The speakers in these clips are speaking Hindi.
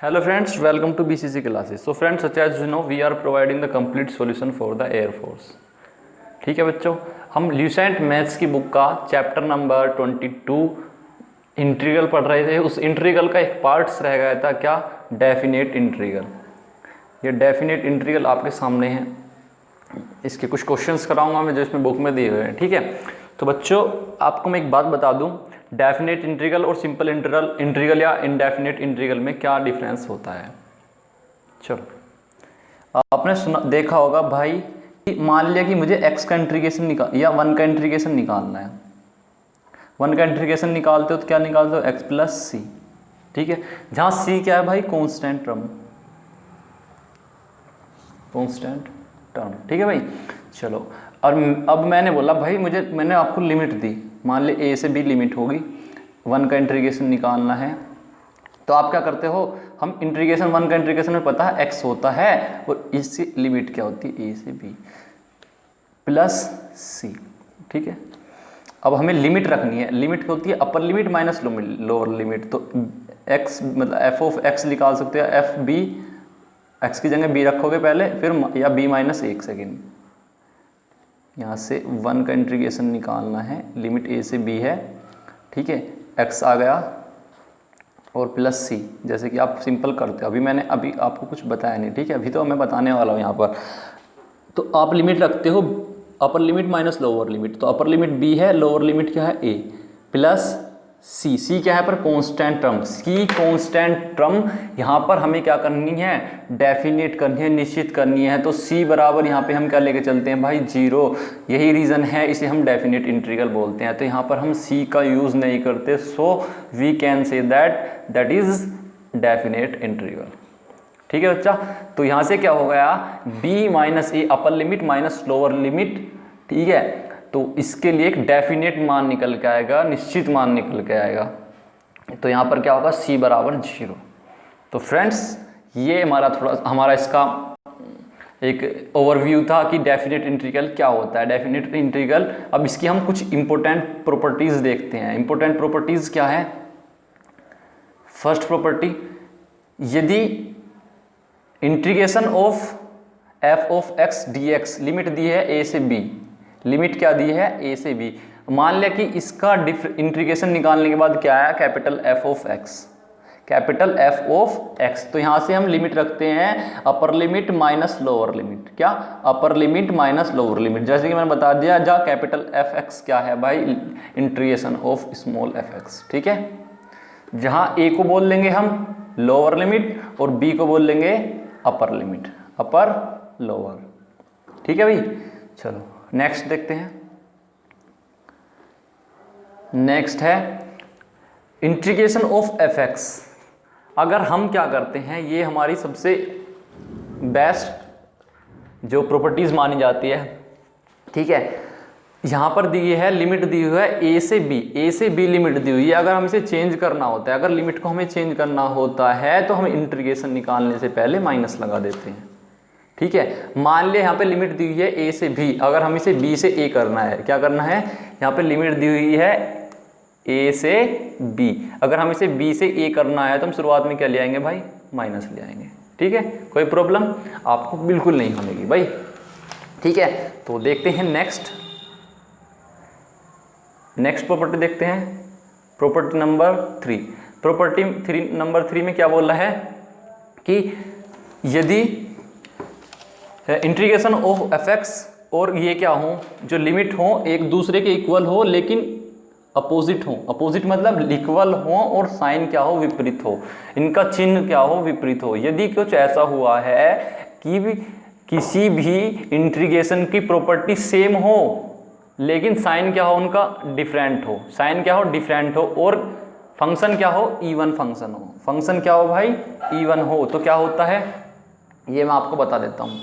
Hello friends, welcome to BCC classes. So friends, such as you know, we are providing the complete solution for the Air Force. ठीक है बच्चों, हम ल्यूसेंट मैथ्स की बुक का चैप्टर नंबर 22 इंटीग्रल पढ़ रहे थे। उस इंटीग्रल का एक पार्ट्स रह गया था, क्या? Definite integral. ये डेफिनेट इंटीग्रल आपके सामने है। इसके कुछ क्वेश्चंस कराऊंगा मैं जो इसमें बुक में दिए हुए हैं। ठीक है, तो बच्चों आपको मैं एक बात बता दूं, डेफिनेट इंटीग्रल और सिंपल इंटीग्रल या इनडेफिनेट इंटीग्रल में क्या डिफरेंस होता है। चलो, आपने देखा होगा भाई, मान लिया कि मुझे x का इंटीग्रेशन या 1 का इंटीग्रेशन निकालना है। 1 का इंटीग्रेशन निकालते हो तो क्या निकालते हो? x प्लस सी। ठीक है, जहाँ c क्या है भाई? Constant term. ठीक है भाई, चलो। और अब मैंने बोला भाई मैंने आपको लिमिट दी, मान ले a से b लिमिट होगी, 1 का इंटीग्रेशन निकालना है। तो आप क्या करते हो, हम इंटीग्रेशन 1 का इंटीग्रेशन में पता है x होता है और इसकी लिमिट क्या होती है? a से b प्लस c। ठीक है, अब हमें लिमिट रखनी है। लिमिट क्या होती है? अपर लिमिट माइनस लोअर लिमिट। तो x मतलब f ऑफ x निकाल सकते हैं, एफ बी, x की जगह b रखोगे पहले, फिर या b माइनस 1 सेकेंड। यहाँ से 1 का इंटीग्रेशन निकालना है, लिमिट a से b है। ठीक है, x आ गया और प्लस c, जैसे कि आप सिंपल करते हो। मैंने अभी आपको कुछ बताया नहीं। ठीक है, अभी तो मैं बताने वाला हूँ यहाँ पर। तो आप लिमिट रखते हो अपर लिमिट माइनस लोअर लिमिट। तो अपर लिमिट b है, लोअर लिमिट क्या है? a प्लस c क्या है पर? Constant term. c constant term यहाँ पर हमें क्या करनी है? डेफिनेट करनी है, निश्चित करनी है। तो c बराबर यहाँ पे हम क्या लेके चलते हैं भाई? 0। यही रीज़न है, इसे हम डेफिनेट इंटीग्रल बोलते हैं। तो यहाँ पर हम c का यूज़ नहीं करते, so we can say that is definite integral. ठीक है बच्चा, तो यहाँ से क्या हो गया? b minus A upper limit minus lower limit. ठीक है, तो इसके लिए एक डेफिनेट मान निकल के आएगा, निश्चित मान निकल के आएगा। तो यहाँ पर क्या होगा? c बराबर 0। तो फ्रेंड्स, ये हमारा इसका एक ओवरव्यू था कि डेफिनेट इंटीग्रल क्या होता है। डेफिनेट इंटीग्रल, अब इसकी हम कुछ इंपॉर्टेंट प्रॉपर्टीज़ देखते हैं। इंपॉर्टेंट प्रॉपर्टीज़ क्या है? फर्स्ट प्रॉपर्टी, यदि integration of f of x dx, limit दी है a से b, लिमिट क्या दी है? a से b। मान लिया कि इसका इंटीग्रेशन निकालने के बाद क्या है? Capital F of x। तो यहाँ से हम लिमिट रखते हैं upper limit minus lower limit. क्या? Upper limit minus lower limit. जैसे कि मैंने बता दिया, जहाँ कैपिटल f(x) क्या है भाई? Integration of small f(x). ठीक है, जहाँ a को बोल लेंगे हम लोअर लिमिट और b को बोल लेंगे अपर लिमिट, अपर लोअर। ठीक है भाई, चलो नेक्स्ट देखते हैं। नेक्स्ट है इंटीग्रेशन ऑफ f(x). अगर हम क्या करते हैं, ये हमारी सबसे बेस्ट जो प्रॉपर्टीज मानी जाती है। ठीक है, यहाँ पर दी है लिमिट दी हुई है a से b लिमिट दी हुई है। अगर हम इसे चेंज करना होता है, अगर लिमिट को हमें चेंज करना होता है, तो हम इंटीग्रेशन निकालने से पहले माइनस लगा देते हैं। ठीक है, मान लिया यहाँ पे लिमिट दी हुई है a से b, अगर हम इसे b से a करना है, क्या करना है? यहाँ पे लिमिट दी हुई है a से b, अगर हम इसे b से a करना है तो हम शुरुआत में क्या ले आएंगे भाई? माइनस ले आएंगे। ठीक है, कोई प्रॉब्लम आपको बिल्कुल नहीं होगी भाई। ठीक है, तो देखते हैं नेक्स्ट प्रॉपर्टी देखते हैं, प्रॉपर्टी नंबर 3। प्रॉपर्टी नंबर 3 में क्या बोल रहा है कि यदि इंटीग्रेशन ऑफ f(x) और ये क्या हो, जो लिमिट हो एक दूसरे के इक्वल हो लेकिन अपोजिट हो। अपोजिट मतलब इक्वल हो और साइन क्या हो? विपरीत हो। इनका चिन्ह क्या हो? विपरीत हो। यदि कुछ ऐसा हुआ है कि किसी भी इंटीग्रेशन की प्रॉपर्टी सेम हो लेकिन साइन क्या हो? उनका डिफरेंट हो। साइन क्या हो? डिफरेंट हो। और फंक्शन क्या हो? इवन फंक्शन हो। फंक्शन क्या हो भाई? इवन हो। तो क्या होता है ये मैं आपको बता देता हूँ।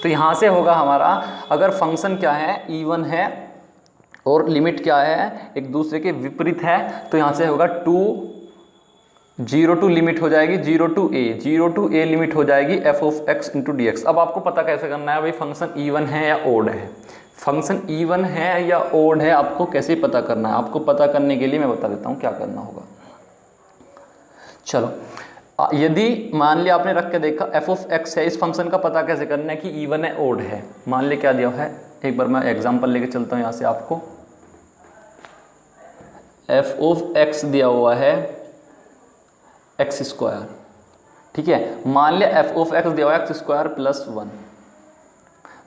तो यहाँ से होगा हमारा, अगर फंक्शन क्या है? इवन है और लिमिट क्या है? एक दूसरे के विपरीत है। तो यहाँ से होगा 0 to लिमिट हो जाएगी 0 to a लिमिट हो जाएगी f of x into dx। अब आपको पता कैसे करना है भाई फंक्शन इवन है या ओड है? फंक्शन इवन है या ओड है आपको कैसे पता करना है? आपको पता करने के लिए मैं बता देता हूँ क्या करना होगा। चलो, यदि मान लिया आपने रख के देखा एफ ऑफ एक्स है, इस फंक्शन का पता कैसे करना है कि इवन है ओड है। मान लिया क्या दिया हुआ है, एक बार मैं एग्जांपल लेके चलता हूँ यहाँ से आपको। एफ ऑफ एक्स दिया हुआ है एक्स स्क्वायर, ठीक है। मान लिया एफ ऑफ एक्स दिया हुआ है एक्स स्क्वायर प्लस 1।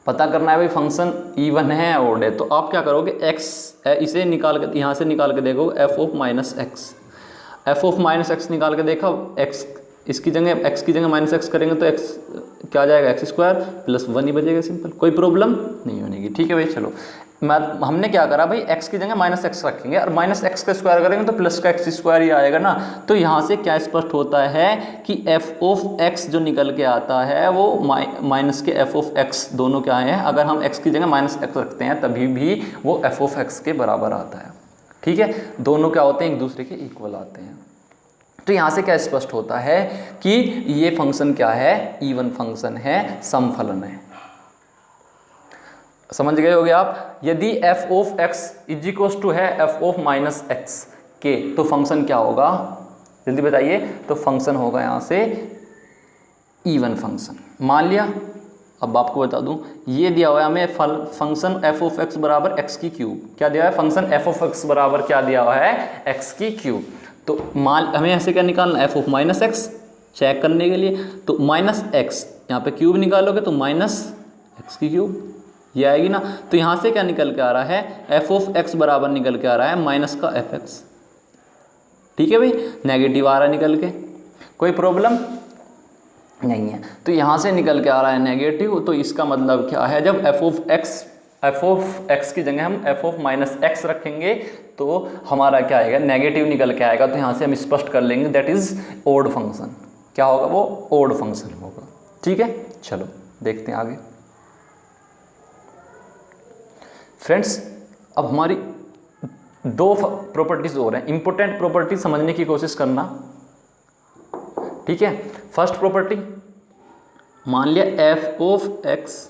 पता करना है भाई फंक्शन इवन है ओड है, तो आप क्या करोगे, एक्स इसे निकाल के यहाँ से निकाल के देखो F of minus x. F of minus x निकाल के देखा, एक्स इसकी जगह एक्स की जगह माइनस एक्स करेंगे तो एक्स क्या आ जाएगा, एक्स स्क्वायर प्लस 1 ही बचेगा, सिंपल, कोई प्रॉब्लम नहीं होगी। ठीक है भाई, चलो हमने क्या करा भाई, एक्स की जगह माइनस एक्स रखेंगे और माइनस एक्स का स्क्वायर करेंगे तो प्लस का एक्स स्क्वायर ही आएगा ना। तो यहाँ से क्या स्पष्ट होता है कि एफ ऑफ एक्स जो निकल के आता है वो माइनस के एफ ऑफ एक्स दोनों क्या हैं, अगर हम एक्स की जगह माइनस एक्स रखते हैं तभी भी वो एफ ऑफ एक्स के बराबर आता है। ठीक है, दोनों क्या होते हैं, एक दूसरे के इक्वल आते हैं। तो यहाँ से क्या स्पष्ट होता है कि ये फंक्शन क्या है, इवन फंक्शन है, समफलन है। समझ गए होगे आप। यदि f of x is equal to है एफ ऑफ माइनस एक्स के, तो फंक्शन क्या होगा, जल्दी बताइए। तो फंक्शन होगा यहाँ से इवन फंक्शन। मान लिया, अब आपको बता दूं, ये दिया हुआ है हमें फंक्शन एफ ऑफ एक्स बराबर एक्स की क्यूब। क्या दिया है, फंक्शन एफ ऑफ एक्स बराबर क्या दिया हुआ है, एक्स की क्यूब। तो मान हमें ऐसे क्या निकालना, f of minus x check करने के लिए, तो माइनस एक्स यहाँ पे क्यूब निकालोगे तो माइनस एक्स की क्यूब ये आएगी ना। तो यहाँ से क्या निकल के आ रहा है, एफ ऑफ एक्स बराबर निकल के आ रहा है माइनस का एफ एक्स। ठीक है भाई, नेगेटिव आ रहा है निकल के, कोई प्रॉब्लम नहीं है। तो यहाँ से निकल के आ रहा है नेगेटिव, तो इसका मतलब क्या है, जब एफ ऑफ एक्स की जगह हम एफ ऑफ माइनस एक्स रखेंगे तो हमारा क्या आएगा, नेगेटिव निकल के आएगा। तो यहाँ से हम स्पष्ट कर लेंगे दैट इज ओड फंक्शन। क्या होगा, वो ओड फंक्शन होगा। ठीक है, चलो देखते हैं आगे। फ्रेंड्स, अब हमारी दो प्रॉपर्टीज और हैं, इंपॉर्टेंट प्रॉपर्टी समझने की कोशिश करना। ठीक है, फर्स्ट प्रॉपर्टी, मान लिया एफ ऑफ एक्स,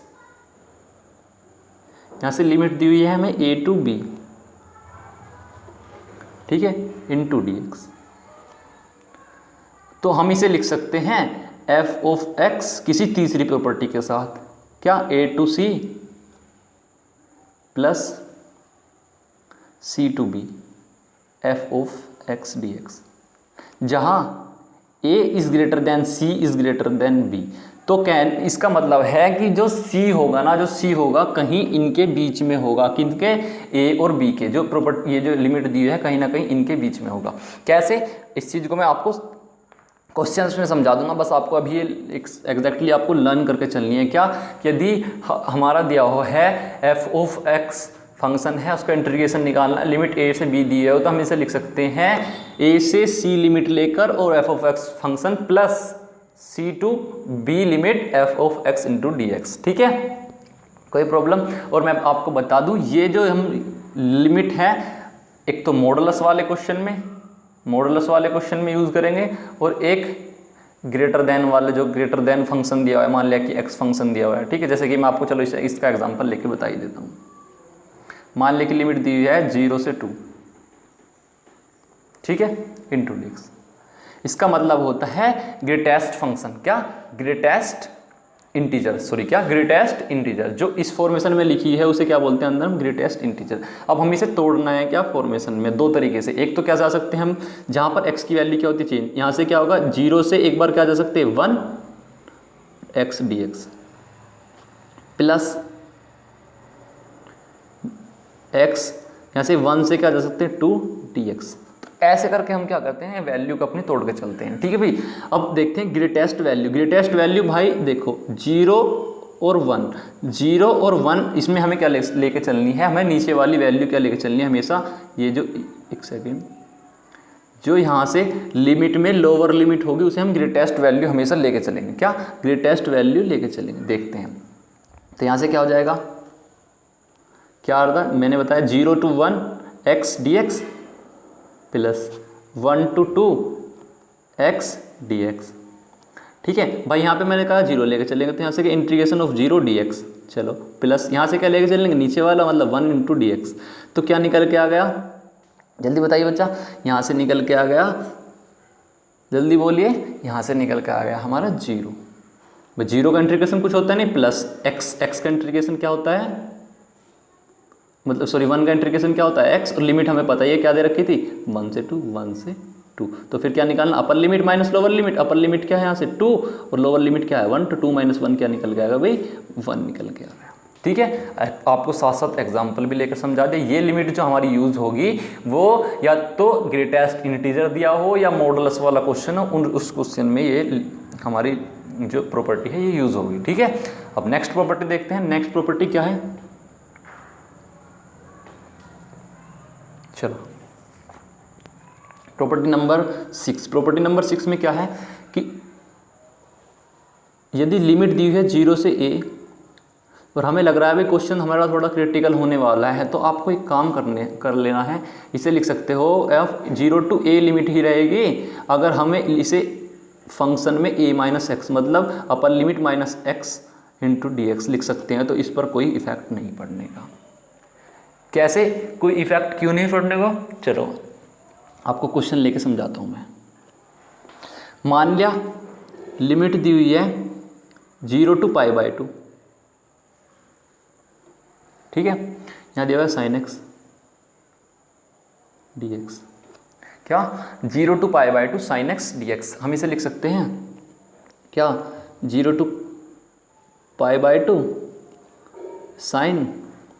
यहां से लिमिट दी हुई है हमें ए टू बी, ठीक है, इनटू डी एक्स। तो हम इसे लिख सकते हैं एफ ऑफ एक्स किसी तीसरी प्रॉपर्टी के साथ, क्या, A to C plus C to B F of X D X, जहाँ A is greater than C is greater than B. तो कैन, इसका मतलब है कि जो सी होगा ना, जो सी होगा कहीं इनके बीच में होगा, किनके, ए और बी के, जो प्रॉपर्टी ये जो लिमिट दी है कहीं ना कहीं इनके बीच में होगा। कैसे, इस चीज़ को मैं आपको क्वेश्चंस में समझा दूंगा, बस आपको अभी एग्जैक्टली आपको लर्न करके चलनी है। क्या, यदि हमारा दिया हुआ है एफ ऑफ एक्स फंक्शन है, उसका इंटीग्रेशन निकालना, लिमिट ए से बी दी है, तो हम इसे लिख सकते हैं ए से सी लिमिट लेकर और f of x function plus C to b limit f of x into D x. ठीक है, कोई प्रॉब्लम। और मैं आपको बता दूं, ये जो हम लिमिट है, एक तो मॉडुलस वाले क्वेश्चन में यूज़ करेंगे, और एक ग्रेटर देन वाले, जो ग्रेटर देन फंक्शन दिया हुआ है, मान लिया कि एक्स फंक्शन दिया हुआ है। ठीक है, जैसे कि मैं आपको चलो इसका एग्जांपल लेके बता ही देता हूँ। मान लिया कि लिमिट दी हुई है 0 से 2, ठीक है, इंटू डी एक्स। इसका मतलब होता है ग्रेटेस्ट फंक्शन, क्या, ग्रेटेस्ट इंटीजर, जो इस फॉर्मेशन में लिखी है उसे क्या बोलते हैं अंदर हम, ग्रेटेस्ट इंटीजर। अब हम इसे तोड़ना है क्या, फॉर्मेशन में, दो तरीके से। एक तो क्या जा सकते हैं हम, जहाँ पर x की वैल्यू क्या होती है चेंज, यहाँ से क्या होगा, 0 से एक बार क्या जा सकते हैं 1 x dx प्लस x, यहाँ से 1 से क्या जा सकते हैं 2 dx। ऐसे करके हम क्या करते हैं, वैल्यू को अपनी तोड़ के चलते हैं। ठीक है भाई, अब देखते हैं ग्रेटेस्ट वैल्यू भाई देखो 0 और 1, इसमें हमें क्या लेके चलनी है, हमें नीचे वाली वैल्यू क्या लेके चलनी है हमेशा, ये जो एक सेकेंड, जो यहाँ से लिमिट में लोअर लिमिट होगी उसे हम ग्रेटेस्ट वैल्यू हमेशा लेके चलेंगे। क्या, ग्रेटेस्ट वैल्यू लेके चलेंगे। देखते हैं, तो यहाँ से क्या हो जाएगा, क्या आ रहा था, मैंने बताया 0 to 1 x dx plus 1 to 2 x dx। ठीक है भाई, यहाँ पे मैंने कहा 0 लेके चलेंगे, तो यहाँ से इंटीग्रेशन ऑफ 0 dx, चलो प्लस यहाँ से क्या लेके चलेंगे, नीचे वाला मतलब 1 into dx। तो क्या निकल के आ गया, जल्दी बताइए बच्चा, यहाँ से निकल के आ गया जल्दी बोलिए, यहाँ से निकल के आ गया हमारा 0। भाई 0 का इंटीग्रेशन कुछ होता है नहीं, प्लस x का इंटीग्रेशन क्या होता है, मतलब सॉरी 1 का इंटीग्रेशन क्या होता है x, और लिमिट हमें पता है क्या दे रखी थी 1 से 2, 1 से 2। तो फिर क्या निकालना, अपर limit minus lower limit. Upper limit क्या है यहाँ से 2 और लोअर लिमिट क्या है 1, तो 2 माइनस 1 क्या निकल के आएगा भाई 1 निकल के आ गया। ठीक है, आपको साथ साथ एग्जाम्पल भी लेकर समझा दे। ये लिमिट जो हमारी यूज़ होगी वो या तो ग्रेटेस्ट इंटीजर दिया हो या मॉडुलस वाला क्वेश्चन हो, उस क्वेश्चन में ये हमारी जो प्रॉपर्टी है ये यूज़ होगी। ठीक है, अब नेक्स्ट प्रॉपर्टी देखते हैं। नेक्स्ट प्रॉपर्टी क्या है, चलो प्रॉपर्टी नंबर 6। प्रॉपर्टी नंबर 6 में क्या है कि यदि लिमिट दी हुई है 0 से a और हमें लग रहा है भाई क्वेश्चन हमारा थोड़ा क्रिटिकल होने वाला है, तो आपको एक काम कर लेना है। इसे लिख सकते हो f0 to a लिमिट ही रहेगी अगर हमें इसे फंक्शन में a माइनस एक्स, मतलब अपर limit minus X into D x लिख सकते हैं, तो इस पर कोई इफेक्ट नहीं पड़ने का। कैसे कोई इफेक्ट क्यों नहीं पड़ने का, चलो आपको क्वेश्चन लेके समझाता हूँ मैं। मान लिया लिमिट दी हुई है 0 to π/2, ठीक है, यहाँ दिया हुआ है साइन एक्स डी एक्स, क्या 0 to π/2 sine x D X. हम इसे लिख सकते हैं क्या 0 to π/2 साइन,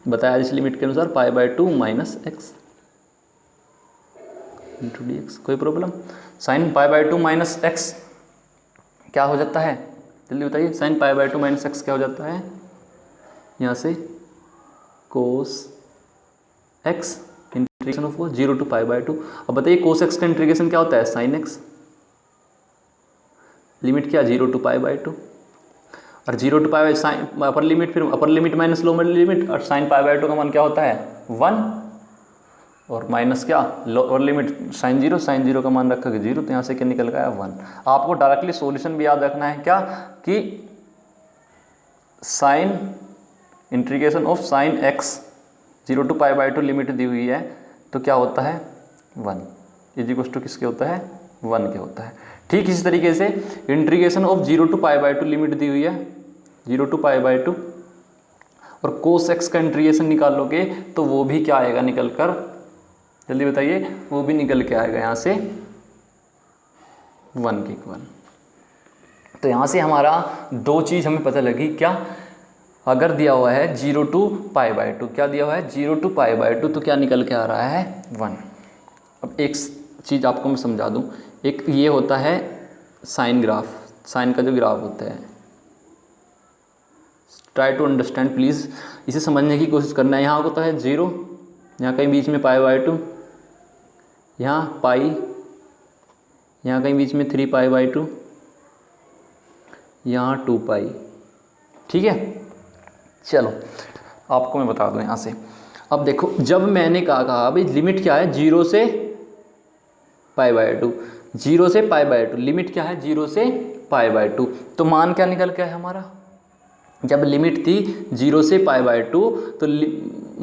बताया इस लिमिट के अनुसार π/2 minus X into D X. कोई प्रॉब्लम, साइन π/2 माइनस एक्स क्या हो जाता है, जल्दी बताइए, साइन π/2 माइनस एक्स क्या हो जाता है, यहाँ से cos x integration of 0 to π/2। अब बताइए कोस एक्स का इंटीग्रेशन क्या होता है, साइन एक्स, लिमिट क्या 0 to π/2 और 0 to π साइन अपर लिमिट, फिर अपर लिमिट माइनस लोअर लिमिट, और साइन π/2 का मान क्या होता है 1 और माइनस क्या लोअर लिमिट साइन 0, साइन 0 का मान रखा कि 0, तो यहाँ से क्या निकल गया 1। आपको डायरेक्टली सॉल्यूशन भी याद रखना है क्या कि sine integration of sine X 0 to π/2 limit दी हुई है तो क्या होता है 1 इज इक्वल टू किसके होता है 1 के होता है। ठीक इसी तरीके से इंटीग्रेशन ऑफ 0 to π/2 लिमिट दी हुई है 0 to π/2 और कोस एक्स का इंटीग्रेशन निकालोगे तो वो भी क्या आएगा निकल कर, जल्दी बताइए, वो भी निकल के आएगा यहाँ से 1 के इक्वल। तो यहाँ से हमारा दो चीज़ हमें पता लगी, क्या अगर दिया हुआ है 0 to π/2, क्या दिया हुआ है 0 to π/2, तो क्या निकल के आ रहा है 1। अब एक चीज़ आपको मैं समझा दूँ, एक ये होता है साइन ग्राफ, साइन का जो ग्राफ होता है, ट्राई टू अंडरस्टैंड प्लीज़, इसे समझने की कोशिश करना है। यहाँ होता है 0, यहाँ कहीं बीच में π/2, यहाँ पाई, यहाँ कहीं बीच में 3π/2, यहाँ 2π। ठीक है, चलो आपको मैं बता दूं यहाँ से। अब देखो जब मैंने कहा भाई लिमिट क्या है 0 से π/2, 0 से π/2 लिमिट क्या है 0 से π/2, तो मान क्या निकल के है हमारा, जब लिमिट थी 0 से π/2 तो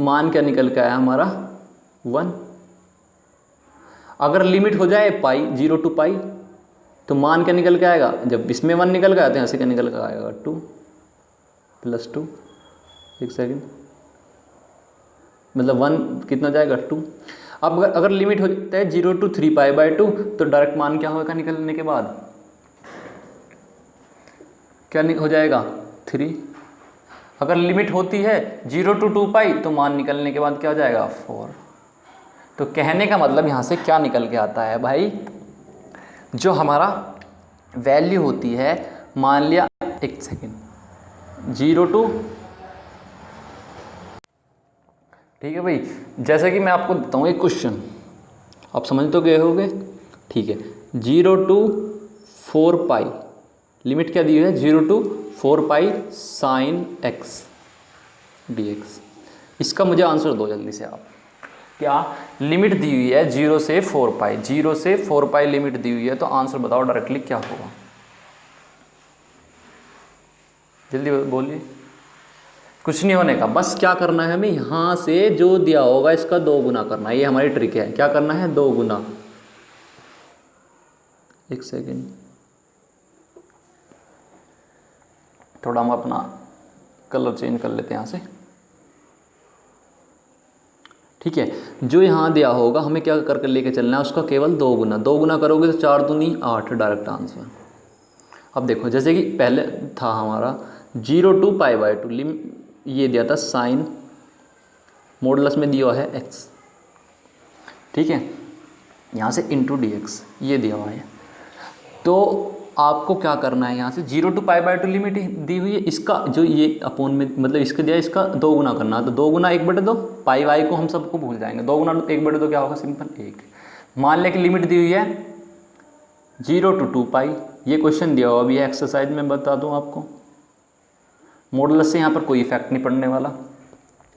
मान क्या निकल के आया हमारा 1। अगर लिमिट हो जाए पाई 0 to π तो मान क्या निकल के आएगा, जब इसमें 1 निकल के आते हैं ऐसे क्या निकल के आएगा 2 + 2, एक सेकेंड, मतलब 1 कितना जाएगा 2। अब अगर लिमिट हो जाता है 0 to 3π/2 तो डायरेक्ट मान क्या होगा निकलने के बाद, क्या हो जाएगा 3। अगर लिमिट होती है 0 to 2π तो मान निकलने के बाद क्या हो जाएगा 4। तो कहने का मतलब यहाँ से क्या निकल के आता है भाई, जो हमारा वैल्यू होती है, मान लिया एक सेकेंड 0 to, ठीक है भाई, जैसे कि मैं आपको बताऊँ एक क्वेश्चन, आप समझ तो गए होंगे, ठीक है, 0 to 4π लिमिट क्या दी हुई है 0 to 4π sine x D X. इसका मुझे आंसर दो जल्दी से आप, क्या लिमिट दी हुई है 0 से 4π, 0 से 4π लिमिट दी हुई है, तो आंसर बताओ डायरेक्टली क्या होगा, जल्दी बोलिए। कुछ नहीं होने का, बस क्या करना है हमें, यहाँ से जो दिया होगा इसका 2 गुना करना है, ये हमारी ट्रिक है। क्या करना है 2 गुना, एक सेकेंड, थोड़ा हम अपना कलर चेंज कर लेते हैं यहाँ से। ठीक है, जो यहाँ दिया होगा हमें क्या करके लेके चलना है, उसका केवल 2 गुना। 2 गुना करोगे तो 4 दूनी 8, डायरेक्ट आंसर। अब देखो जैसे कि पहले था हमारा 0 to π/2, ये दिया था साइन, मॉडुलस में दिया है x, ठीक है, यहाँ से इंटू dx ये दिया हुआ है। तो आपको क्या करना है, यहाँ से 0 to π/2 लिमिट दी हुई है, इसका जो ये अपोन में मतलब इसके दिया, इसका 2 गुना करना है। तो 2 गुना 1/2, पाई वाई को हम सबको भूल जाएंगे, 2 गुना 1/2 क्या होगा, सिंपल 1। मान लें कि लिमिट दी हुई है 0 to 2π, ये क्वेश्चन दिया हुआ अभी एक्सरसाइज में बता दूँ आपको, मॉडुलस से यहाँ पर कोई इफेक्ट नहीं पड़ने वाला,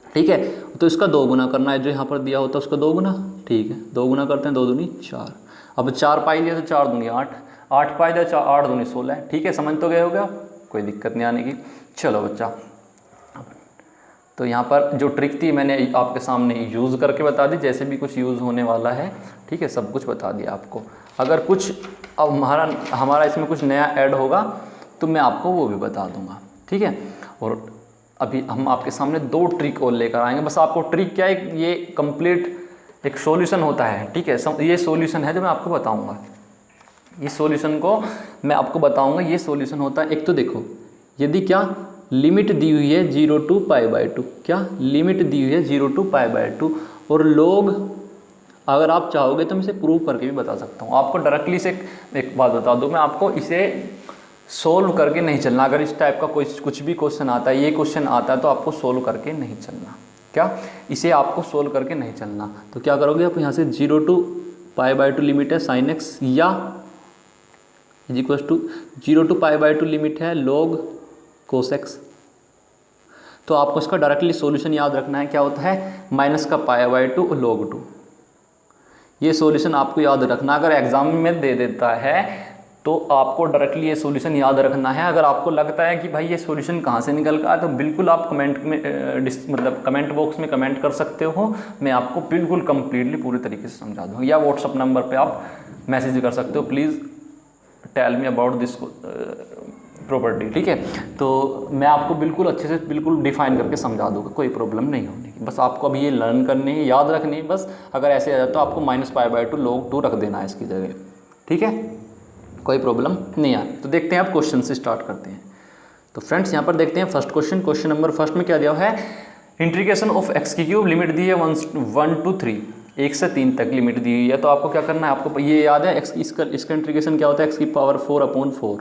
ठीक है। तो इसका 2 गुना करना है, जो यहाँ पर दिया होता है उसका 2 गुना, ठीक है, 2 गुना करते हैं, 2 दूनी 4। अब 4 पाई लिया तो 4 दूनी 8, 8 पाई दिया 8 दूनी 16, ठीक है, समझ तो गए हो गया, कोई दिक्कत नहीं आने की। चलो बच्चा, तो यहाँ पर जो ट्रिक थी मैंने आपके सामने यूज़ करके बता दी, जैसे भी कुछ यूज़ होने वाला है, ठीक है, सब कुछ बता दिया आपको। अगर कुछ अब हमारा इसमें कुछ नया ऐड होगा तो मैं आपको वो भी बता दूंगा, ठीक है। और अभी हम आपके सामने 2 ट्रिक और लेकर आएंगे, बस आपको ट्रिक क्या है, ये कंप्लीट एक सॉल्यूशन होता है, ठीक है, ये सॉल्यूशन है जो मैं आपको बताऊंगा, ये सॉल्यूशन को मैं आपको बताऊंगा, ये सॉल्यूशन होता है। एक तो देखो, यदि क्या लिमिट दी हुई है 0 to π/2, क्या लिमिट दी हुई है 0 to π/2, और लोग अगर आप चाहोगे तो मैं इसे प्रूव करके भी बता सकता हूँ। आपको डायरेक्टली से एक बात बता दूँ, मैं आपको इसे सोल्व करके नहीं चलना। अगर इस टाइप का कोई कुछ भी क्वेश्चन आता है, ये क्वेश्चन आता है, तो आपको सोल्व करके नहीं चलना, क्या इसे आपको सोल्व करके नहीं चलना। तो क्या करोगे आप, यहाँ से 0 to π/2 लिमिट है साइन एक्स, या is equal to 0 to π/2 limit है log cos x। तो आपको इसका डायरेक्टली सॉल्यूशन याद रखना है, क्या होता है, माइनस का π/2 और log 2। ये सॉल्यूशन आपको याद रखना, अगर एग्जाम में दे देता है तो आपको डायरेक्टली ये सॉल्यूशन याद रखना है। अगर आपको लगता है कि भाई ये सॉल्यूशन कहाँ से निकल का है, तो बिल्कुल आप कमेंट में मतलब कमेंट बॉक्स में कमेंट कर सकते हो, मैं आपको बिल्कुल कंप्लीटली पूरी तरीके से समझा दूँगा, या व्हाट्सअप नंबर पे आप मैसेज कर सकते हो, please tell me about this property, ठीक है। तो मैं आपको बिल्कुल अच्छे से बिल्कुल डिफाइन करके समझा दूँगा, कोई प्रॉब्लम नहीं होने की। बस आपको अभी ये लर्न करनी है, याद रखनी है बस। अगर ऐसे आ जाए तो आपको -π/2 log 2 रख देना है इसकी जगह, ठीक है, कोई प्रॉब्लम नहीं आनी। तो देखते हैं आप क्वेश्चन से स्टार्ट करते हैं। तो फ्रेंड्स यहाँ पर देखते हैं first question. Question number first में क्या दिया है, इंटीग्रेशन ऑफ x की क्यूब, लिमिट दी है 1 to 3, 1 से 3 तक लिमिट दी हुई है। तो आपको क्या करना है, आपको ये याद है इसका इंटीग्रेशन क्या होता है, x⁴ अपॉन 4,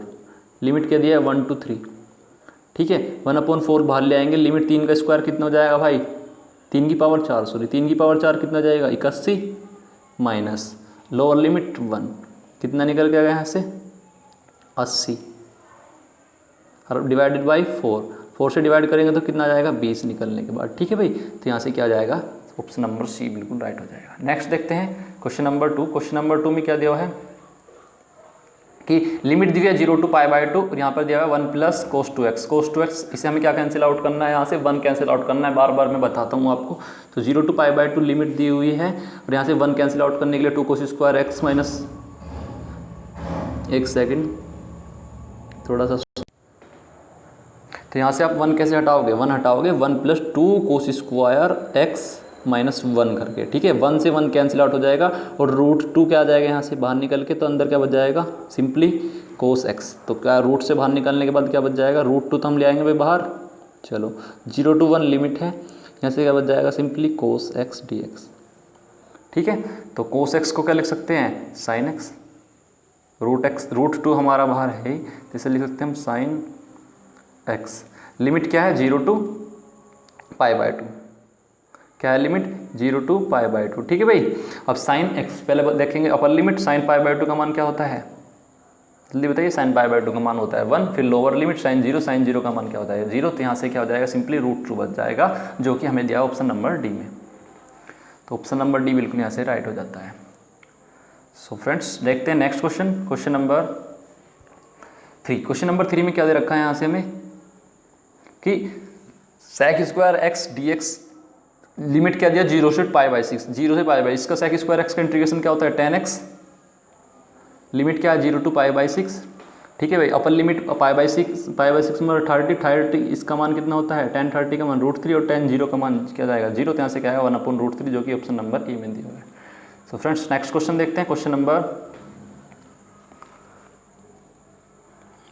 लिमिट क्या दिया है 1 to 3, ठीक है, 1/4 बाहर ले आएंगे, लिमिट 3 का स्क्वायर कितना हो जाएगा भाई, 3 की पावर 4, सॉरी 3 की पावर 4 कितना जाएगा 81, माइनस लोअर लिमिट 1, कितना निकल के आएगा यहाँ से 80, और डिवाइडेड बाई 4 से डिवाइड करेंगे तो कितना जाएगा 20 निकलने के बाद, ठीक है भाई। तो यहाँ से क्या जाएगा, ऑप्शन नंबर सी बिल्कुल राइट हो जाएगा। नेक्स्ट देखते हैं क्वेश्चन नंबर 2। क्वेश्चन नंबर 2 में क्या दिया है कि लिमिट दी है 0 to π/2, और यहाँ पर दिया है 1 + cos 2x, cos 2x, इसे हमें क्या कैंसिल आउट करना है, यहाँ से 1 कैंसिल आउट करना है, बार बार मैं बताता हूँ आपको। तो 0 to π/2 लिमिट दी हुई है, और यहाँ से 1 कैंसिल आउट करने के लिए 2 cos स्क्वायर x माइनस, एक सेकेंड थोड़ा सा, तो यहाँ से आप 1 कैसे हटाओगे, 1 हटाओगे 1 + 2 cos स्क्वायर x माइनस 1 करके, ठीक है, 1 से 1 कैंसिल आउट हो जाएगा, और √2 क्या आ जाएगा यहाँ से बाहर निकल के, तो अंदर क्या बच जाएगा, सिंपली cos x। तो क्या रूट से बाहर निकलने के बाद क्या बच जाएगा, √2 तो हम ले आएंगे भाई बाहर, चलो 0 to 1 लिमिट है, यहाँ से क्या बच जाएगा, सिंपली cos x dx, ठीक है। तो cos x को क्या लिख सकते हैं, sin x, √2 हमारा बाहर है, तो इसे लिख सकते हैं हम sin x। लिमिट क्या है 0 to π/2, क्या है लिमिट 0 to π/2, ठीक है भाई। अब sin x पहले देखेंगे, अपर लिमिट sin π/2 का मान क्या होता है, जल्दी बताइए, sin π/2 का मान होता है 1, फिर लोअर लिमिट sin 0 का मान क्या होता है 0, तो यहाँ से क्या हो जाएगा, सिंपली √2 बच जाएगा, जो कि हमें दिया है ऑप्शन नंबर डी में। तो ऑप्शन नंबर डी बिल्कुल यहाँ से राइट हो जाता है। सो फ्रेंड्स देखते हैं next question, question number 3। Question number 3 में क्या दे रखा है यहाँ से हमें कि sec² x dx, लिमिट क्या दिया 0 से π/6, 0 से π/6 का sec² x का इंटीग्रेशन क्या होता है 10x, लिमिट क्या है 0 टू π/6, ठीक है भाई। अपर लिमिट π/6 में 30 इसका मान कितना होता है, tan 30 का मान √3 और tan 0 का मान क्या जाएगा 0, तो यहाँ से क्या आएगा 1/√3, जो कि ऑप्शन नंबर ए में दिया हुआ है। सो फ्रेंड्स नेक्स्ट क्वेश्चन देखते हैं, क्वेश्चन नंबर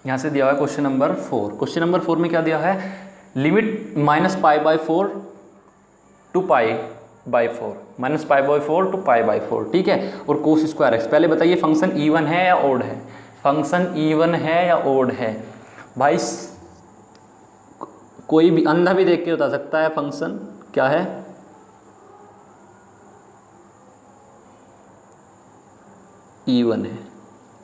यहाँ से दिया हुआ है क्वेश्चन नंबर 4। क्वेश्चन नंबर 4 में क्या दिया है, लिमिट -π/4 टू π/4, -π/4 टू π/4, ठीक है। और कोस स्क्वायर एक्स, पहले बताइए फंक्शन इवन है या ओड है, फंक्शन इवन है या ओड है भाई। कोई भी अंधा भी देख के बता सकता है फंक्शन क्या है, इवन है,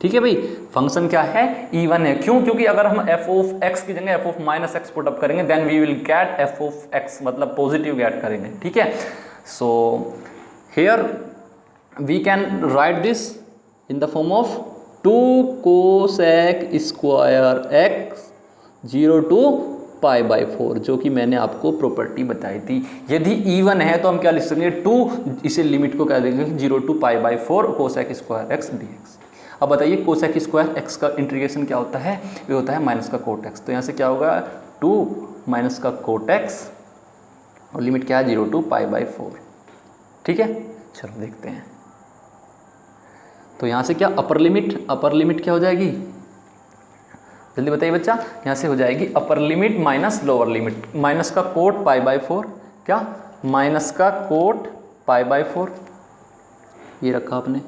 ठीक है भाई। फंक्शन क्या है, इवन है। क्यों, क्योंकि अगर हम f ऑफ x की जगह f of -x put up करेंगे then we will get f of x, मतलब पॉजिटिव गेट करेंगे, ठीक है। So here we can write this in the form of 2 cosec square x 0 to π/4, जो कि मैंने आपको प्रॉपर्टी बताई थी। यदि इवन है तो हम क्या लिख सकते हैं, 2 इसे लिमिट को क्या देंगे 0 to π/4 cosec square x dx। अब बताइए कोसेक स्क्वायर एक्स का इंटीग्रेशन क्या होता है, ये होता है माइनस का कोट एक्स। तो यहाँ से क्या होगा 2 माइनस का कोट एक्स और लिमिट क्या है 0 टू π/4, ठीक है। चलो देखते हैं, तो यहाँ से क्या अपर लिमिट क्या हो जाएगी, जल्दी बताइए बच्चा। यहाँ से हो जाएगी अपर limit minus lower limit, minus का कोट π/4, क्या माइनस का कोट π/4, ये रखा आपने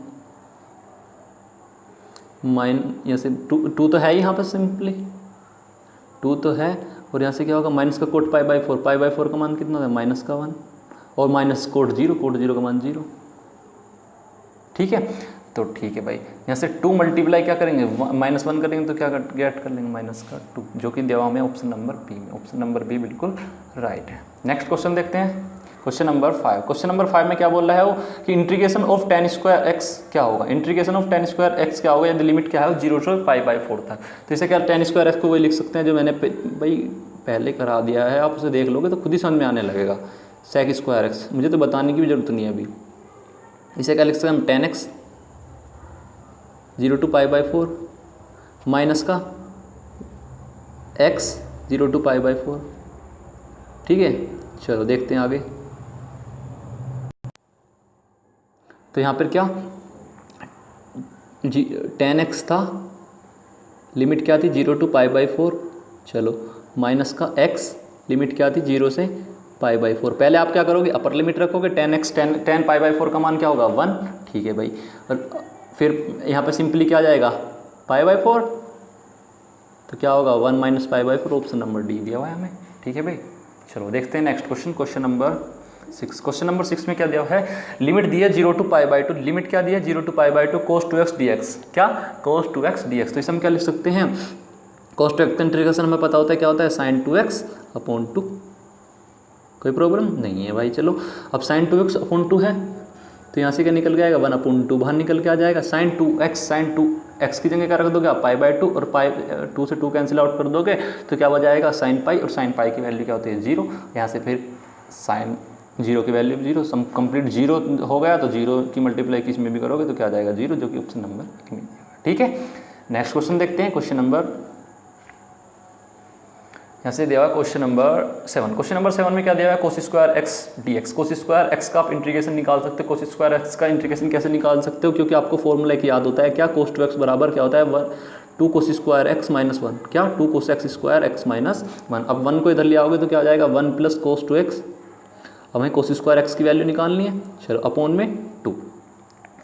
यहाँ से 2 तो है ही यहाँ पर, सिंपली 2 तो है, और यहाँ से क्या होगा माइनस का कोट π/4 का मान कितना है -1 और माइनस कोट 0 का मान 0, ठीक है। तो ठीक है भाई, यहाँ से 2 मल्टीप्लाई क्या करेंगे -1 करेंगे तो क्या गेट कर लेंगे -2, जो कि देवा में ऑप्शन नंबर बी में, ऑप्शन नंबर बी बिल्कुल राइट है। नेक्स्ट क्वेश्चन देखते हैं, क्वेश्चन नंबर 5। क्वेश्चन नंबर 5 में क्या बोल रहा है वो कि integration of tan square x क्या होगा, integration of tan square x क्या होगा यदि लिमिट क्या है 0 से π/4 तक। तो इसे क्या tan स्क्वायर एक्स को वही लिख सकते हैं जो मैंने भाई पहले करा दिया है, आप उसे देख लोगे तो खुद ही समझ में आने लगेगा। sec स्क्वायर एक्स मुझे तो बताने की भी जरूरत नहीं है अभी। इसे क्या लिख सकते हैं हम tan x 0 टू π/4 माइनस का x 0 टू π/4, ठीक है। चलो देखते हैं आगे। तो यहाँ पर क्या tan x था, लिमिट क्या थी 0 टू π/4, चलो माइनस का x लिमिट क्या थी 0 से π/4। पहले आप क्या करोगे अपर लिमिट रखोगे, tan π/4 का मान क्या होगा 1, ठीक है भाई। और फिर यहाँ पे सिंपली क्या आ जाएगा π/4, तो क्या होगा 1 माइनस π/4, ऑप्शन नंबर डी दिया हुआ है हमें, ठीक है भाई। चलो देखते हैं next question, question number 6। Question number 6 में क्या दिया है, लिमिट दी है 0 टू π/2, लिमिट क्या दी है 0 टू π/2 cos 2x dx, क्या cos 2x dx। तो इसे हम क्या लिख सकते हैं, cos 2x का इंटीग्रेशन हमें पता होता है क्या होता है sin 2x/2, कोई प्रॉब्लम नहीं है भाई। चलो अब sin 2x/2 है तो यहाँ से क्या निकल के आएगा 1/2 बाहर निकल के आ जाएगा, sin 2x की जगह क्या रख दोगे आप π/2 और 2 से 2 कैंसिल आउट कर दोगे तो क्या बच जाएगा sin π, और sin π की वैल्यू क्या होती है 0, यहाँ से फिर sin 0 की वैल्यू 0, सम कंप्लीट 0 हो गया तो 0 की मल्टीप्लाई किस में भी करोगे तो क्या आ जाएगा 0, जो कि ऑप्शन नंबर में, ठीक है। नेक्स्ट क्वेश्चन देखते हैं, क्वेश्चन नंबर यहाँ से दिया हुआ क्वेश्चन नंबर 7। क्वेश्चन नंबर 7 में क्या दिया हुआ है, cos square x dx। cos square x का आप इंटीग्रेशन निकाल सकते हो। cos स्क्वायर एक्स का इंटीग्रेशन कैसे निकाल सकते हो, क्योंकि आपको फॉर्मूला एक याद होता है क्या, cos 2x बराबर क्या होता है 2 cos स्क्वायर एक्स माइनस 1, क्या 2 cos x square x minus 1। अब 1 को इधर ले आओगे तो क्या आ जाएगा 1 प्लस cos 2x। अब हमें cos स्क्वायर एक्स की वैल्यू निकालनी है, चलो अपॉन में 2,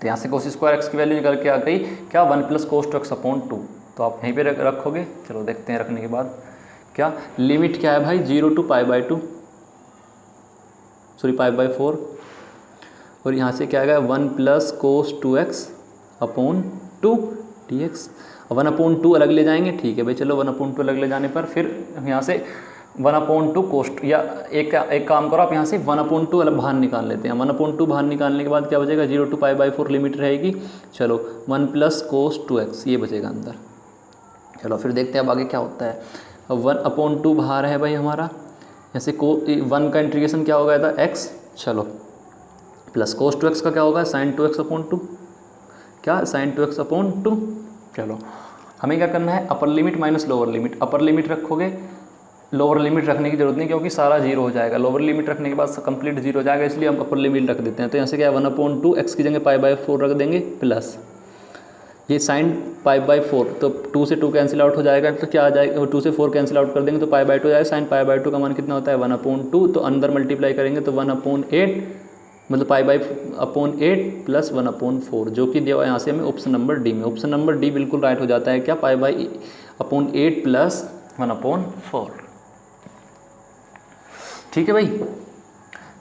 तो यहाँ से cos स्क्वायर एक्स की वैल्यू निकल के आ गई क्या 1 प्लस cos 2x अपॉन 2, तो आप यहीं पे रखोगे। चलो देखते हैं रखने के बाद क्या लिमिट क्या है भाई 0 टू π/2 सॉरी π/4, और यहाँ से क्या आएगा 1 plus cos 2x upon 2 dx। 1/2 अलग ले जाएंगे, ठीक है भाई। चलो 1/2 अलग ले जाने पर फिर यहाँ से 1/2 cos, या एक काम करो आप यहाँ से 1/2 अलग बाहर निकाल लेते हैं। 1/2 बाहर निकालने के बाद क्या बचेगा 0 टू π/4 लिमिट रहेगी, चलो 1 प्लस cos 2x ये बचेगा अंदर। चलो फिर देखते हैं अब आगे क्या होता है। अब 1/2 बाहर है भाई हमारा, जैसे 1 का इंटीग्रेशन क्या हो गया था x, चलो प्लस cos 2x का क्या होगा sin 2x/2, क्या sin 2x/2, चलो हमें क्या करना है, अपर limit minus lower limit. Upper limit रखोगे, लोअर लिमिट रखने की जरूरत नहीं क्योंकि सारा जीरो हो जाएगा। लोअर लिमिट रखने के बाद कंप्लीट जीरो हो जाएगा, इसलिए हम अपर लिमिट रख देते हैं। तो यहाँ से क्या है 1/2 एक्स की जगह π/4 रख देंगे प्लस ये साइन π/4, तो 2 से 2 कैंसिल आउट हो जाएगा, तो क्या आ जाएगा 2 से 4 कैंसिल आउट कर देंगे तो π/2 हो जाएगा। साइन π/2 का मान कितना होता है 1/2, तो अंदर मल्टीप्लाई करेंगे तो 1/8 मतलब π/8 प्लस 1/4 जो कि दिया हुआ है यहाँ से हमें ऑप्शन नंबर डी में। ऑप्शन नंबर डी बिल्कुल राइट हो जाता है क्या, π/8 प्लस 1/4। ठीक है भाई।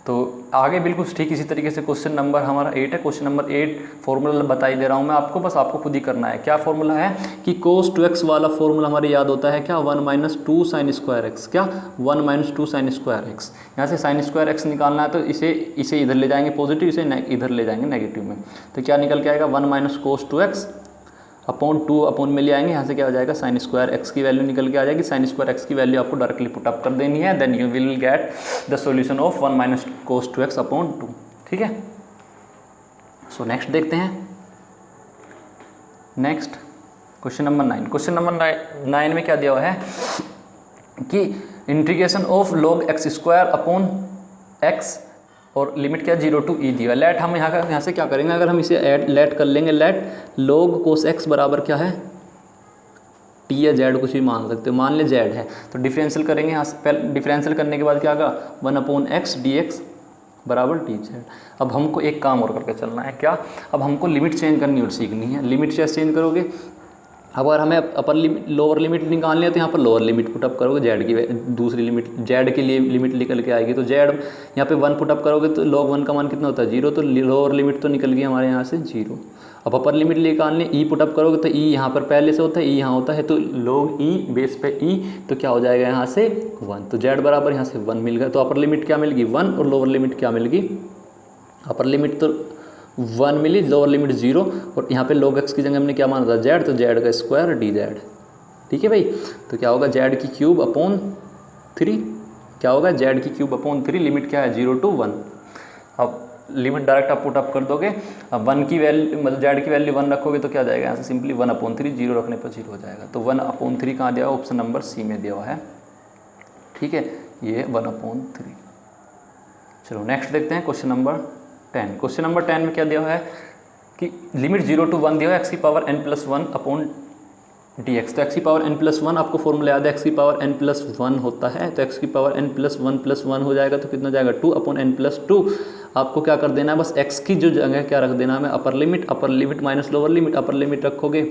तो आगे बिल्कुल ठीक इसी तरीके से क्वेश्चन नंबर हमारा 8 है। क्वेश्चन नंबर 8 फॉर्मूला बता ही दे रहा हूँ मैं आपको, बस आपको खुद ही करना है। क्या फॉर्मूला है कि cos 2x वाला फॉर्मूला हमारे याद होता है क्या, 1 - 2 sin स्क्वायर एक्स। क्या 1 - 2 sin स्क्वायर एक्स। यहाँ से sin स्क्वायर एक्स निकालना है तो इसे इधर ले जाएंगे पॉजिटिव, इसे इधर ले जाएंगे नेगेटिव में। तो क्या निकल के आएगा 1 - cos 2x अपॉन 2 अपॉन में ले आएंगे, यहाँ से क्या हो जाएगा साइन स्क्वायर एक्स की वैल्यू निकल के आ जाएगी। साइन स्क्वायर एक्स की वैल्यू आपको डायरेक्टली पुट अप कर देनी है, then you will get the solution of 1 - cos 2x upon 2। ठीक है। सो नेक्स्ट देखते हैं। Next question number 9। Question number 9 में क्या दिया हुआ है कि integration of log x² upon x और लिमिट क्या 0 to e दिया। लेट हम यहाँ से क्या करेंगे, अगर हम इसे लेट कर लेंगे, लेट log cos x बराबर क्या है t या z कुछ भी मान सकते हो, मान ले z है तो डिफरेंशियल करेंगे। यहाँ से पहले डिफरेंशियल करने के बाद क्या आगा 1/x dx बराबर dz। अब हमको एक काम और करके चलना है, क्या, अब हमको लिमिट चेंज करनी और सीखनी है। लिमिट कैसे चेंज करोगे, अगर हमें अपर लिमिट लोअर लिमिट निकालनी है तो यहाँ पर लोअर लिमिट पुटअप करोगे, जेड की दूसरी लिमिट जेड के लिए लिमिट निकल के आएगी। तो जेड यहाँ पे 1 पुटअप करोगे तो log 1 का मान कितना होता है 0, तो लोअर लिमिट तो निकल गई हमारे यहाँ से 0। अब अपर लिमिट निकालनी, ई पुटअप करोगे तो ई यहाँ पर पहले से होता है, ई यहाँ होता है, तो log ई बेस पे ई, तो क्या हो जाएगा यहाँ से 1। तो जेड बराबर यहाँ से 1 मिल गया। तो अपर लिमिट क्या मिल गई 1 और लोअर लिमिट क्या मिल गई, अपर लिमिट तो 1 मिली, लोअर लिमिट 0, और यहाँ पे log x की जगह हमने क्या माना था z, तो z का स्क्वायर dz। ठीक है भाई। तो क्या होगा z की क्यूब अपॉन 3, क्या होगा z की क्यूब अपॉन 3, लिमिट क्या है 0 to 1। अब लिमिट डायरेक्ट आप पुट अप कर दोगे, अब 1 की वैल्यू मतलब z की वैल्यू 1 रखोगे तो क्या आ जाएगा यहाँ से सिंपली 1/3, 0 रखने पर 0 हो जाएगा। तो 1/3 कहाँ दिया हुआ, ऑप्शन नंबर सी में दिया हुआ है। ठीक है, ये 1/3। चलो नेक्स्ट देखते हैं क्वेश्चन नंबर 10। क्वेश्चन नंबर 10 में क्या दिया हुआ है कि लिमिट 0 to 1 दिया हुआ है, x की पावर n+1 अपॉन dx। तो x की पावर n+1 आपको फॉर्मूला याद है, x की पावर n+1 होता है, तो x की पावर n+1 हो जाएगा तो कितना जाएगा 2 अपॉन n+2। आपको क्या कर देना है, बस x की जो जगह क्या रख देना है हमें अपर limit minus lower limit. Upper limit रखोगे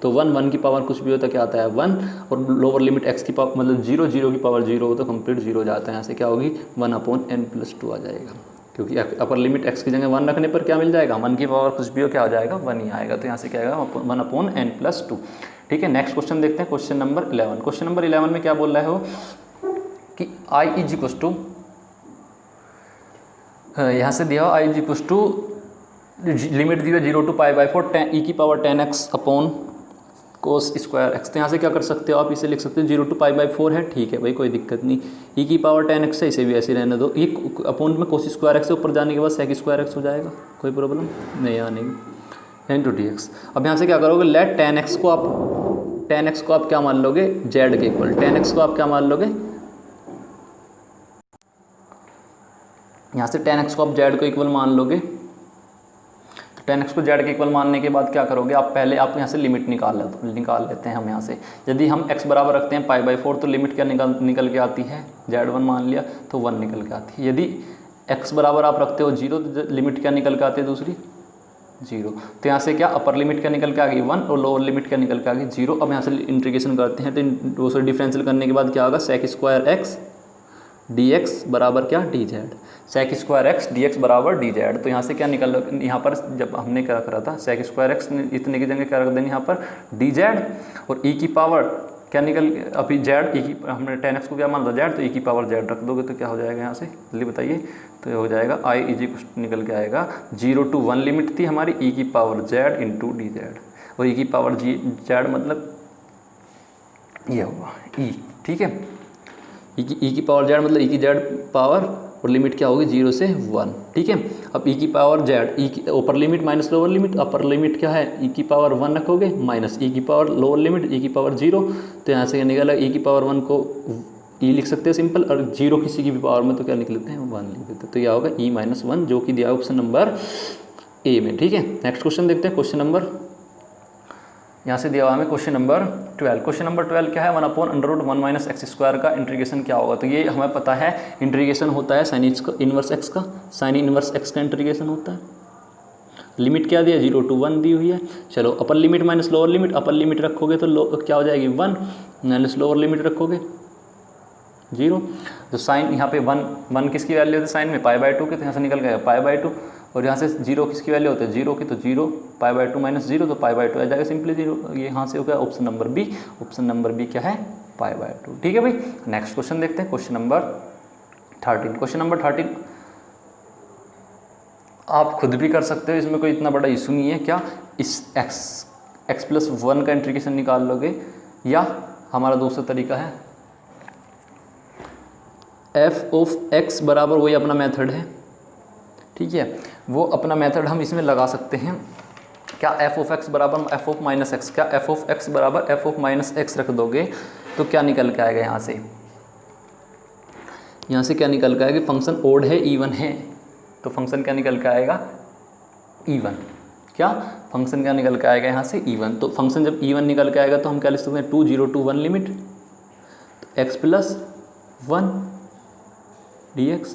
तो 1 की पावर कुछ भी होता क्या आता है 1, और लोअर लिमिट x की पावर मतलब 0 की पावर 0 हो तो कंप्लीट 0 हो जाता है। यहाँ से क्या होगी 1/n+2 आ जाएगा, क्योंकि अपर लिमिट x की जगह 1 रखने पर क्या मिल जाएगा 1 की पावर कुछ भी हो क्या हो जाएगा 1 ही आएगा। तो यहाँ से क्या आएगा 1/n+2। ठीक है। नेक्स्ट क्वेश्चन देखते हैं क्वेश्चन नंबर 11। क्वेश्चन नंबर 11 में क्या बोल रहे हो कि i = यहाँ से दिया i = limit the 0 to π/4 e की power 10x upon cos square x। तो यहाँ से क्या कर सकते हो आप, इसे लिख सकते हो 0 to π/4 है। ठीक है भाई, कोई दिक्कत नहीं, e की पावर 10x है, इसे भी ऐसे रहने दो। ये अपॉन में cos स्क्वायर x से ऊपर जाने के बाद sec स्क्वायर x हो जाएगा, कोई प्रॉब्लम नहीं आने की, n to dx। अब यहाँ से क्या करोगे, लेट 10x को आप क्या मान लोगे z के इक्वल। 10x को आप क्या मान लोगे, यहाँ से 10x को आप z को इक्वल मान लोगे। 10x को z के इक्वल मानने के बाद क्या करोगे आप, पहले आप यहाँ से लिमिट निकाल लेते हैं हम यहाँ से। यदि हम x बराबर रखते हैं π/4 तो लिमिट क्या निकल के आती है, z1 मान लिया तो 1 निकल के आती है। यदि x बराबर आप रखते हो 0 तो लिमिट क्या निकल के आती है दूसरी 0। तो यहाँ से क्या अपर लिमिट क्या निकल के आ गई 1 और लोअर लिमिट क्या निकल के आ गई 0। अब यहाँ से इंटीग्रेशन करते हैं तो दूसरे डिफरेंशियल करने के बाद क्या होगा sec स्क्वायर x dx बराबर क्या dz। sec square x dx बराबर dz। तो यहाँ से क्या निकल, यहाँ पर जब हमने क्या करा था sec स्क्वायर x इतने की जगह क्या रख देंगे यहाँ पर dz, और e की पावर क्या निकल अभी z, e की हमने 10x को क्या मान था z, तो e की पावर z रख दोगे तो क्या हो जाएगा यहाँ से जल्दी बताइए। तो ये हो जाएगा i = निकल के आएगा 0 to 1 लिमिट थी हमारी e की पावर z इंटू dz, और e की पावर z मतलब ये होगा e। ठीक है, e की पावर z मतलब e की z पावर और लिमिट क्या होगी 0 से 1, ठीक है। अब e की पावर z, e की अपर limit minus lower limit, upper limit क्या है e की पावर 1 रखोगे माइनस e की पावर लोअर लिमिट e की पावर 0, तो यहाँ से क्या निकला e की पावर 1 को e लिख सकते हैं सिंपल, और 0 किसी की भी पावर में तो क्या लिख लेते हैं 1 लिख देते हैं, तो यह होगा e माइनस 1 जो कि दिया ऑप्शन नंबर ए में, ठीक है। नेक्स्ट क्वेश्चन देखते हैं, क्वेश्चन नंबर यहाँ से दिया हुआ हमें क्वेश्चन नंबर 12। क्वेश्चन नंबर 12 क्या है, 1/√1 माइनस एक्स स्क्वायर का इंटीग्रेशन क्या होगा। तो ये हमें पता है इंटीग्रेशन होता है साइन इनवर्स एक्स का, साइन इनवर्स एक्स का इंटीग्रेशन होता है। लिमिट क्या दिया 0 to 1 दी हुई है। चलो अपर limit minus lower limit, upper limit रखोगे तो क्या हो जाएगी 1 माइनस लोअर लिमिट रखोगे 0। तो साइन यहाँ पे 1 किसकी वैल्यू होती है साइन में π/2 की, तो यहाँ से निकल गया π/2, और यहाँ से 0 किसकी वैल्यू होती है 0 की, तो 0 π/2 माइनस 0 तो π/2 आ जाएगा सिंपली 0। ये यहाँ से हो गया option number B, option number B क्या है π/2, ठीक है भाई। नेक्स्ट क्वेश्चन देखते हैं, क्वेश्चन नंबर 13। क्वेश्चन नंबर 13 आप खुद भी कर सकते हो, इसमें कोई इतना बड़ा इशू नहीं है। क्या इस x+1 का इंटीग्रेशन निकाल लोगे, या हमारा दूसरा तरीका है f(x) बराबर वही अपना मेथड है, ठीक है, वो अपना मेथड हम इसमें लगा सकते हैं। क्या f(x) बराबर f(-x), क्या f(x) बराबर f(-x) रख दोगे तो क्या निकल के आएगा यहाँ से क्या निकल के आएगा, फंक्शन ओड है इवन है, तो फंक्शन क्या निकल के आएगा इवन। क्या फंक्शन क्या निकल के आएगा यहाँ से इवन। तो फंक्शन जब इवन निकल के आएगा तो हम क्या लिख सकते हैं 2 0 to 1 लिमिट, तो x+1 dx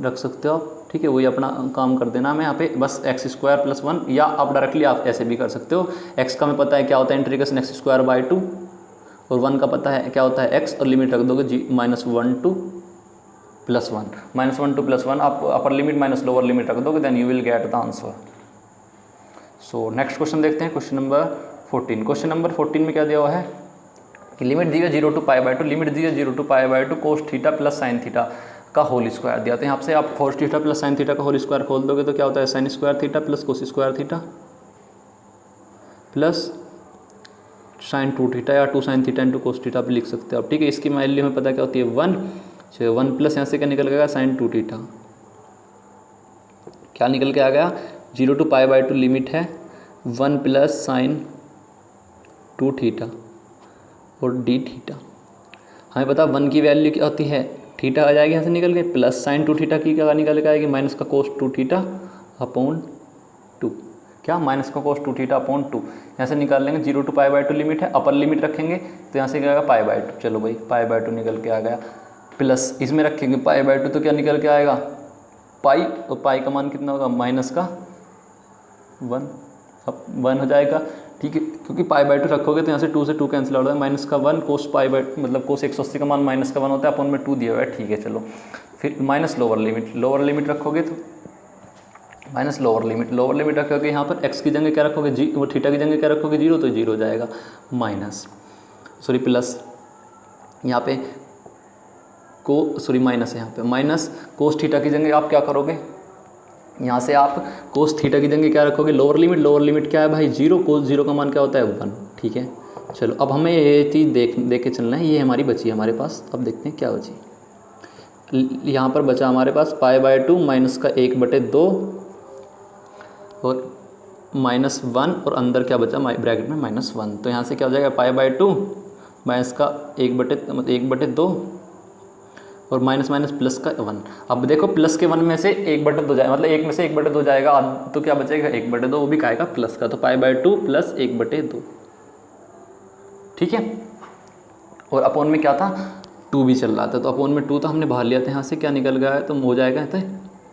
रख सकते हो आप, ठीक है। वही अपना काम कर देना हमें यहाँ पे, बस x² + 1, या आप डायरेक्टली आप ऐसे भी कर सकते हो। x का हमें पता है क्या होता है इंटीग्रेशन x²/2, और 1 का पता है क्या होता है x, और लिमिट रख दोगे -1 to +1, -1 to +1 आप upper limit minus lower limit रख दोगे, then you will get the answer. So next question देखते हैं, क्वेश्चन नंबर 14। क्वेश्चन नंबर 14 में क्या दिया हुआ है कि लिमिट दी है 0 to π/2, लिमिट दी है 0 to π/2 cos theta plus sine theta का होल स्क्वायर दिया। तो यहाँ से आप cos theta plus sine theta का होल स्क्वायर खोल दोगे तो क्या होता है sine square theta plus cos square theta plus sign 2 theta, या 2 sin theta into cos theta भी लिख सकते हो आप, ठीक है। इसकी वैल्यू हमें पता क्या होती है 1, 1 प्लस यहाँ से क्या निकल गया साइन 2 थीटा, क्या निकल के आ गया 0 to π/2 लिमिट है 1 प्लस साइन 2 थीटा और डी थीटा। हमें पता 1 की वैल्यू क्या होती है थीटा आ जाएगी यहाँ से निकल के, प्लस साइन 2 थीटा की क्या निकल के आएगी माइनस का कोस 2 थीटा अपॉन 2, क्या माइनस का कोस 2 थीटा अपॉन 2। यहाँ से निकाल लेंगे 0 to π/2 लिमिट है, अपर लिमिट रखेंगे तो यहाँ से क्या आएगा π/2, चलो भाई π/2 निकल के आ गया, प्लस इसमें रखेंगे π/2 तो क्या निकल के आएगा पाई, तो पाई का मान कितना होगा माइनस का 1, अब 1 हो जाएगा, ठीक है, क्योंकि π/2 रखोगे तो यहाँ से 2 से 2 कैंसिल आउट हो जाएगा, माइनस का 1 कोस π/2 मतलब कोस 180 का मान माइनस का 1 होता है, अपॉन में 2 दिया हुआ है, ठीक है। चलो फिर माइनस लोअर लिमिट रखोगे तो माइनस लोअर लिमिट रखोगे, यहाँ पर x की जगह क्या रखोगे वो थीटा की जगह क्या रखोगे 0, तो 0 हो जाएगा, प्लस यहाँ पे माइनस है, यहाँ पे माइनस कोस थीटा की जगह आप क्या करोगे, यहाँ से आप कोस थीटा की जगह क्या रखोगे लोअर लिमिट क्या है भाई 0, कोस 0 का मान क्या होता है 1, ठीक है। चलो अब हमें ये चीज़ देख के चलना है, ये हमारी बची है हमारे पास। अब देखते हैं क्या बची, यहाँ पर बचा हमारे पास π/2 माइनस का 1/2 और -1, और अंदर क्या बचा ब्रैकेट में -1, तो यहाँ से क्या हो जाएगा π/2 माइनस का 1/2 और माइनस प्लस का 1। अब देखो प्लस के 1 में से 1/2 जाए, मतलब 1 में से 1/2 जाएगा, तो क्या बचेगा 1/2, वो भी काएगा प्लस का, तो π/2 प्लस 1/2, ठीक है। और अपॉन में क्या था 2 भी चल रहा था, तो अपॉन में 2 तो हमने बाहर लिया था, यहाँ से क्या निकल गया है तो हो जाएगा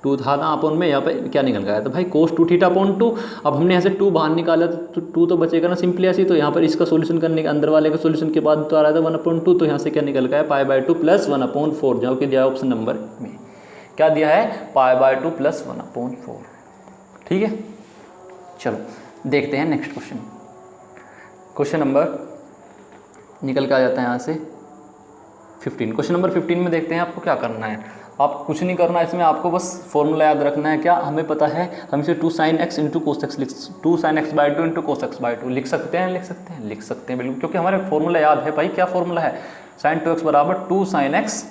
2 था ना अपॉन में, यहाँ पे क्या निकल गया है तो भाई कोस 2 थीटा अपॉन 2। अब हमने यहाँ से 2 बाहर निकाला तो 2 तो बचेगा ना सिंपली ऐसी, तो यहाँ पर इसका सोल्यूशन करने के अंदर वाले का सोल्यूशन के बाद तो आ रहा था 1/2, तो यहाँ से क्या निकल गया है π/2 प्लस 1/4, जो कि दिया है ऑप्शन नंबर में, क्या दिया है π/2 प्लस 1/4, ठीक है। चलो देखते हैं नेक्स्ट क्वेश्चन नंबर निकल के आ जाता है यहाँ से 15। क्वेश्चन नंबर 15 में देखते हैं आपको क्या करना है, आप कुछ नहीं करना है इसमें, आपको बस फॉर्मूला याद रखना है। क्या हमें पता है हम इसे 2 sin x into cos x 2 sin x/2 into cos x/2 लिख सकते हैं बिल्कुल, क्योंकि हमारे फॉर्मूला याद है भाई। क्या फॉर्मूला है sin 2x बराबर 2 sin x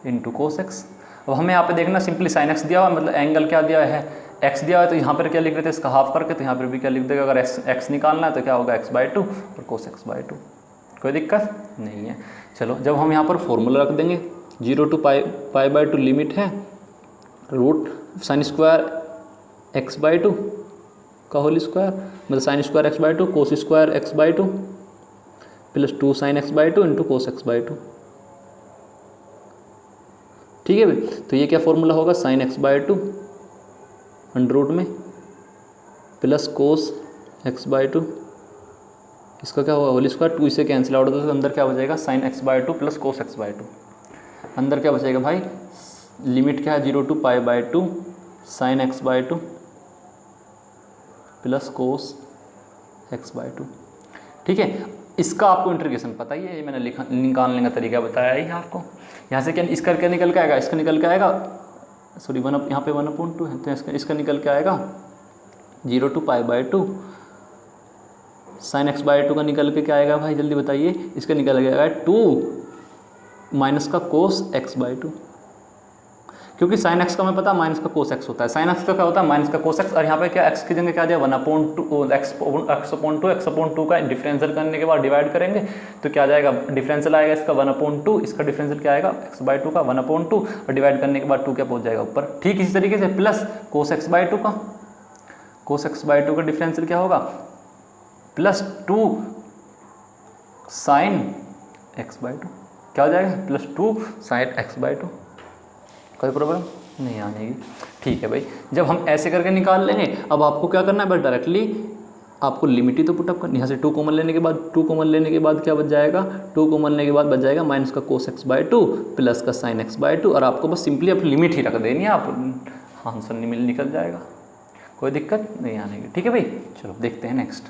into cos x, अब हमें यहाँ पे देखना सिंपली साइन एक्स दिया हुआ, मतलब एंगल क्या दिया है, एक्स दिया हुआ है, तो यहाँ पर क्या लिख रहे थे, इसका हाफ करके, तो यहाँ पर भी क्या लिख देगा, अगर एक्स निकालना है तो क्या होगा x/2 और cos x/2, कोई दिक्कत नहीं है। चलो जब हम यहाँ पर फॉर्मूला रख देंगे 0 to π/2 लिमिट है रूट साइन स्क्वायर x/2 का होल स्क्वायर, मतलब sine square x/2 cos square x/2 plus 2 sine x/2 into cos x/2, ठीक है भाई। तो ये क्या फॉर्मूला होगा, साइन x/2 अंडर रूट में प्लस कोस x/2, इसका क्या होगा होल स्क्वायर, 2 इसे कैंसिल आउट होता है तो अंदर क्या बचेगा, sign x/2 plus cos x/2, अंदर क्या बचेगा भाई, लिमिट क्या है 0 to π/2 sign x/2 plus cos x/2, ठीक है। इसका आपको इंटीग्रेशन पता ही है, ये मैंने निकालने का तरीका बताया ही आपको। यहाँ से क्या इसका क्या निकल के आएगा, इसका निकल के आएगा, सॉरी यहाँ पे 1/2 है, तो इसका निकल के आएगा 0 to π/2 साइन x/2 का निकल के क्या आएगा भाई, जल्दी बताइए, इसका निकल के आएगा 2 माइनस का कोस x/2, क्योंकि साइन x का हमें पता माइनस का कोस x होता है, साइन x का क्या होता है माइनस का कोस x, और यहाँ पे क्या x की जगह क्या दिया 1/2 x/2 का डिफरेंशियल करने के बाद डिवाइड करेंगे तो क्या जाएगा, डिफरेंशियल आएगा इसका 1/2, इसका डिफरेंशियल क्या आएगा x/2 का 1/2 और डिवाइड करने के बाद 2 क्या पहुँच जाएगा ऊपर, ठीक इसी तरीके से प्लस कोस x/2 का, कोस x/2 का डिफरेंशियल क्या होगा प्लस 2 साइन x/2, क्या हो जाएगा प्लस 2 साइन x/2, कोई प्रॉब्लम नहीं आने की, ठीक है भाई। जब हम ऐसे करके निकाल लेंगे, अब आपको क्या करना है बस डायरेक्टली आपको लिमिट ही तो पुटअप करनी, यहाँ से 2 कॉमन लेने के बाद क्या बच जाएगा, 2 कॉमन लेने के बाद बच जाएगा माइनस का कोस x/2 प्लस का साइन x/2, और आपको बस सिंपली अपनी लिमिट ही रख देनी है, आप आंसर निकल जाएगा, कोई दिक्कत नहीं आने की, ठीक है भाई। चलो देखते हैं next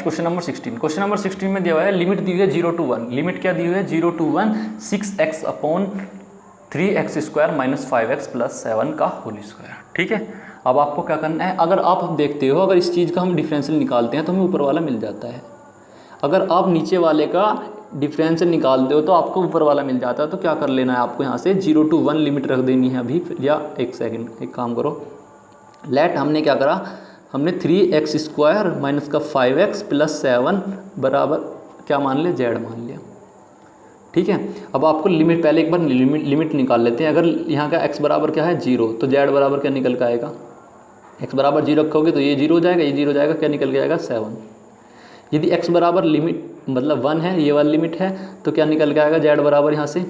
question number 16। Question number 16 में दिया हुआ है लिमिट दी हुई है 0 to 1, लिमिट क्या दी हुई है 0 to 1 6x/3x² minus 5x plus 7 का होल स्क्वायर, ठीक है। अब आपको क्या करना है, अगर आप देखते हो अगर इस चीज़ का हम डिफरेंशियल निकालते हैं तो हमें ऊपर वाला मिल जाता है, अगर आप नीचे वाले का डिफरेंशियल निकालते हो तो आपको ऊपर वाला मिल जाता है, तो क्या कर लेना है आपको यहाँ से 0 to 1 लिमिट रख देनी है अभी, या एक सेकेंड एक काम करो, लेट हमने क्या करा, हमने 3x² माइनस का 5x प्लस 7 बराबर क्या मान लिया, z मान लिया, ठीक है। अब आपको लिमिट पहले एक बार लिमिट निकाल लेते हैं, अगर यहाँ का x बराबर क्या है 0 तो z बराबर क्या निकल के आएगा, x बराबर 0 रखोगे तो ये 0 हो जाएगा, ये 0 हो जाएगा, क्या निकल के आएगा 7। यदि x बराबर लिमिट मतलब 1 है, ये वाली लिमिट है, तो क्या निकल के आएगा z बराबर यहाँ से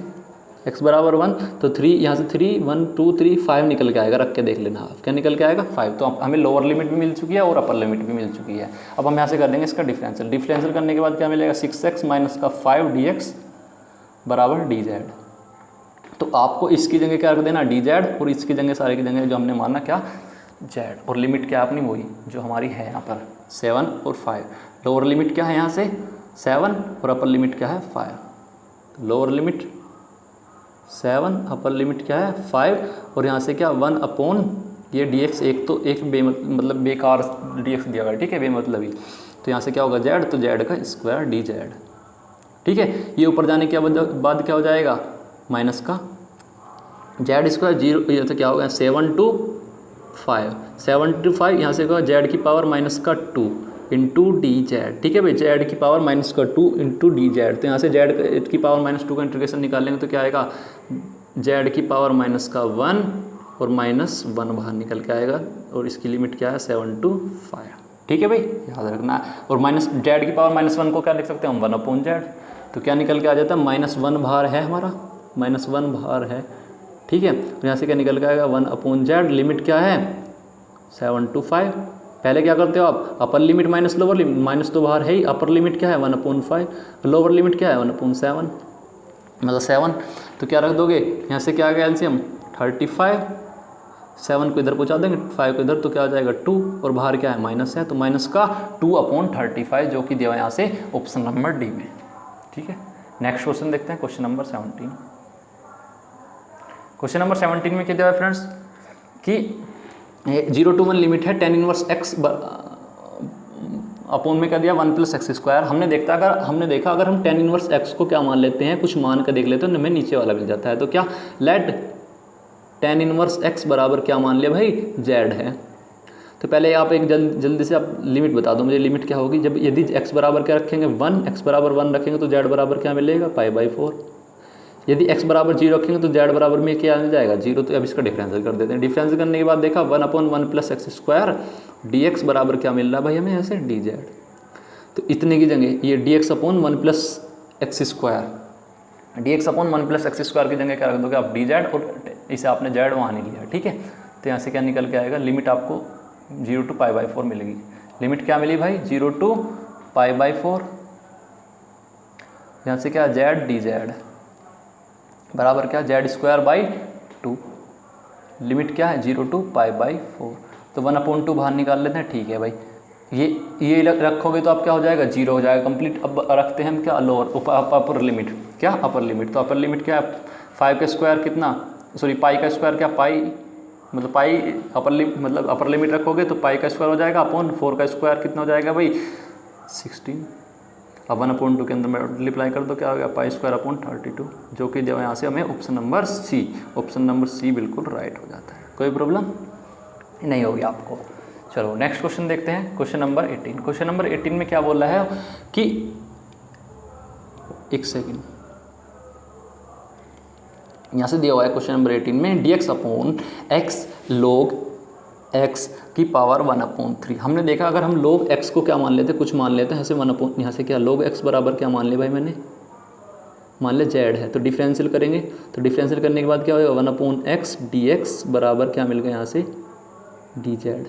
x बराबर 1 तो 3 यहाँ से 3 1 2 3 5 निकल के आएगा, रख के देख लेना आप क्या निकल के आएगा 5। तो हमें लोअर लिमिट भी मिल चुकी है और अपर लिमिट भी मिल चुकी है। अब हम यहाँ से कर देंगे इसका डिफरेंशियल करने के बाद क्या मिलेगा 6x माइनस का 5 dx बराबर dz। तो आपको इसकी जगह क्या रख देना dz, और इसकी जगह सारे की जगह जो हमने माना क्या z, और लिमिट क्या अपनी वही जो हमारी है यहाँ पर 7 और 5। लोअर लिमिट क्या है यहाँ से 7 और अपर लिमिट क्या है 5। लोअर लिमिट 7 अपर लिमिट क्या है 5, और यहाँ से क्या 1 अपॉन ये dx, एक तो एक मतलब बेकार dx दिया गया, ठीक है, बेमतलबी, तो यहाँ से क्या होगा z, तो z का स्क्वायर dz, ठीक है। ये ऊपर जाने के बाद क्या हो जाएगा माइनस का z स्क्वायर 0, ये तो क्या होगा 7 to 5 यहाँ से होगा z की पावर माइनस का 2 इंटू dz, ठीक है भाई, z की पावर माइनस का 2 इंटू dz। तो यहाँ से z की पावर माइनस 2 का इंटीग्रेशन निकालेंगे तो क्या आएगा z की पावर माइनस का 1 और माइनस 1 बाहर निकल के आएगा, और इसकी लिमिट क्या है 7 to 5, ठीक है भाई, याद रखना। और माइनस z की पावर माइनस 1 को क्या लिख सकते हैं हम 1 अपॉन z, तो क्या निकल के आ जाता है -1 बाहर है हमारा, -1 बाहर है, ठीक है। और यहाँ से क्या निकल के आएगा 1 अपॉन z, लिमिट क्या है 7 to 5। पहले क्या करते हो आप upper limit minus lower limit, minus तो बाहर है ही, अपर लिमिट क्या है 1 अपॉन 5, लोअर लिमिट क्या है 1 अपॉन 7 मतलब 7, तो क्या रख दोगे यहाँ से क्या आ गया एलसीएम 35, 7 को इधर पहुँचा देंगे 5 को इधर, तो क्या आ जाएगा 2, और बाहर क्या है माइनस है, तो माइनस का 2 अपॉन 35 जो कि दिया हुआ यहाँ से ऑप्शन नंबर डी में, ठीक है। नेक्स्ट क्वेश्चन देखते हैं, क्वेश्चन नंबर 17। क्वेश्चन नंबर 17 में क्या दिया है फ्रेंड्स कि 0 to 1 लिमिट है tan इनवर्स x, अपोन में क्या दिया 1 + x²। हमने देखा अगर हम tan इनवर्स x को क्या मान लेते हैं, कुछ मान कर देख लेते हैं, तो हमें नीचे वाला मिल जाता है। तो क्या लेट tan इनवर्स x बराबर क्या मान लिया भाई, z है। तो पहले आप एक जल्दी से आप लिमिट बता दो मुझे, लिमिट क्या होगी जब यदि x बराबर क्या रखेंगे 1, x बराबर 1 रखेंगे तो z बराबर क्या मिलेगा π/4। यदि x बराबर 0 रखेंगे तो z बराबर में क्या मिल जाएगा 0। तो अब इसका डिफरेंशियल कर देते हैं। डिफरेंशियल करने के बाद देखा 1/1 + x² dx बराबर क्या मिल रहा है भाई हमें ऐसे dz। तो इतने की जगह ये dx/1 + x², dx/1 + x² की जगह क्या रख दोगे आप dz, और इसे आपने z वहाँ नहीं लिया, ठीक है। तो यहाँ से क्या निकल के आएगा, लिमिट आपको 0 to π/4 मिलेगी। लिमिट क्या मिली भाई 0 to π/4, यहाँ से क्या z dz बराबर क्या z²/2। लिमिट क्या है 0 to π/4। तो 1/2 बाहर निकाल लेते हैं, ठीक है भाई। ये रखोगे तो आप क्या हो जाएगा 0 हो जाएगा कंप्लीट। अब रखते हैं हम क्या लोअर अपर लिमिट, क्या अपर लिमिट। तो अपर लिमिट क्या है 5 का स्क्वायर कितना, सॉरी पाई का स्क्वायर क्या पाई, मतलब पाई अपर लिमिट रखोगे तो पाई का स्क्वायर हो जाएगा अपॉन 4 का स्क्वायर कितना हो जाएगा भाई 16। अब 1/2 के अंदर मल्टीप्लाई कर दो, क्या हो गया π²/32, जो कि जो यहाँ से हमें ऑप्शन नंबर सी बिल्कुल राइट हो जाता है। कोई प्रॉब्लम नहीं होगी आपको। चलो नेक्स्ट क्वेश्चन देखते हैं, क्वेश्चन नंबर 18। क्वेश्चन नंबर 18 में क्या बोल रहा है कि एक सेकेंड, यहाँ से दिया हुआ है क्वेश्चन नंबर 18 में dx/x log x की पावर 1/3। हमने देखा अगर हम log x को क्या मान लेते, कुछ मान लेते हैं ऐसे 1/, यहाँ से क्या log x बराबर क्या मान लिया भाई मैंने, मान ले z है। तो डिफरेंशियल करेंगे, तो डिफरेंशियल करने के बाद क्या होगा 1/x dx बराबर क्या मिल गया यहाँ से dz।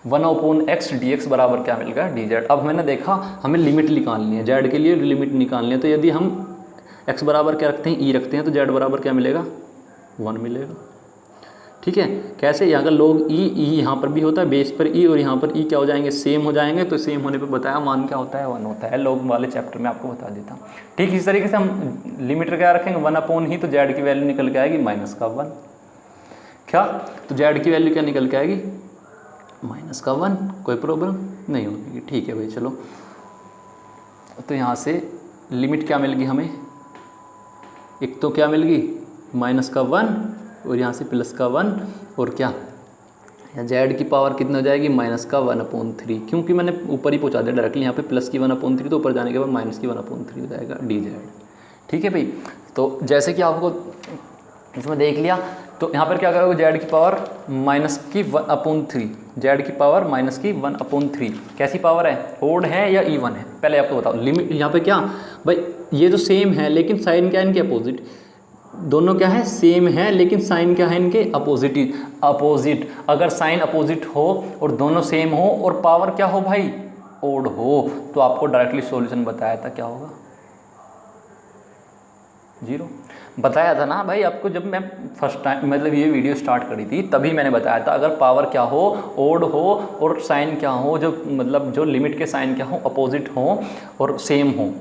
1/x dx बराबर क्या मिल गया dz। अब मैंने देखा हमें लिमिट निकालनी है, z के लिए लिमिट निकालनी है। तो यदि हम x बराबर क्या रखते हैं e रखते हैं, तो z बराबर क्या मिलेगा 1 मिलेगा, ठीक है। कैसे, यहाँ का log e यहाँ पर भी होता है बेस पर e, और यहाँ पर e क्या हो जाएंगे सेम हो जाएंगे। तो सेम होने पे बताया मान क्या होता है 1 होता है, log वाले चैप्टर में आपको बता देता हूँ, ठीक। इस तरीके से हम लिमिट क्या रखेंगे 1/, ही तो z की वैल्यू निकल के आएगी -1, क्या, तो z की वैल्यू क्या निकल के आएगी -1। कोई प्रॉब्लम नहीं होगी, ठीक है भाई। चलो तो यहाँ से लिमिट क्या मिल गई हमें, एक तो क्या मिल गई -1 और यहाँ से +1, और क्या z की पावर कितनी हो जाएगी -1/3, क्योंकि मैंने ऊपर ही पहुँचा दिया डायरेक्टली। यहाँ पे प्लस की 1/3, तो ऊपर जाने के बाद माइनस की 1/3 हो जाएगा dz, ठीक है भाई। तो जैसे कि आपको इसमें देख लिया, तो यहाँ पर क्या करोगे z की पावर -1/3, z की पावर -1/3 कैसी पावर है, ओड है या इवन है, पहले आपको बताओ। लिमिट यहाँ पे क्या भाई, ये तो सेम है लेकिन साइन क्या है इनके अपोजिट, दोनों क्या है सेम है लेकिन साइन क्या है इनके अपोजिट। अगर साइन अपोजिट हो और दोनों सेम हो और पावर क्या हो भाई ओड हो, तो आपको डायरेक्टली सॉल्यूशन बताया था क्या होगा 0। बताया था ना भाई आपको, जब मैं फर्स्ट टाइम मतलब ये वीडियो स्टार्ट करी थी तभी मैंने बताया था, अगर पावर क्या हो ओड हो और साइन क्या हो, जो मतलब जो लिमिट के साइन क्या हो अपोजिट हो और सेम हो,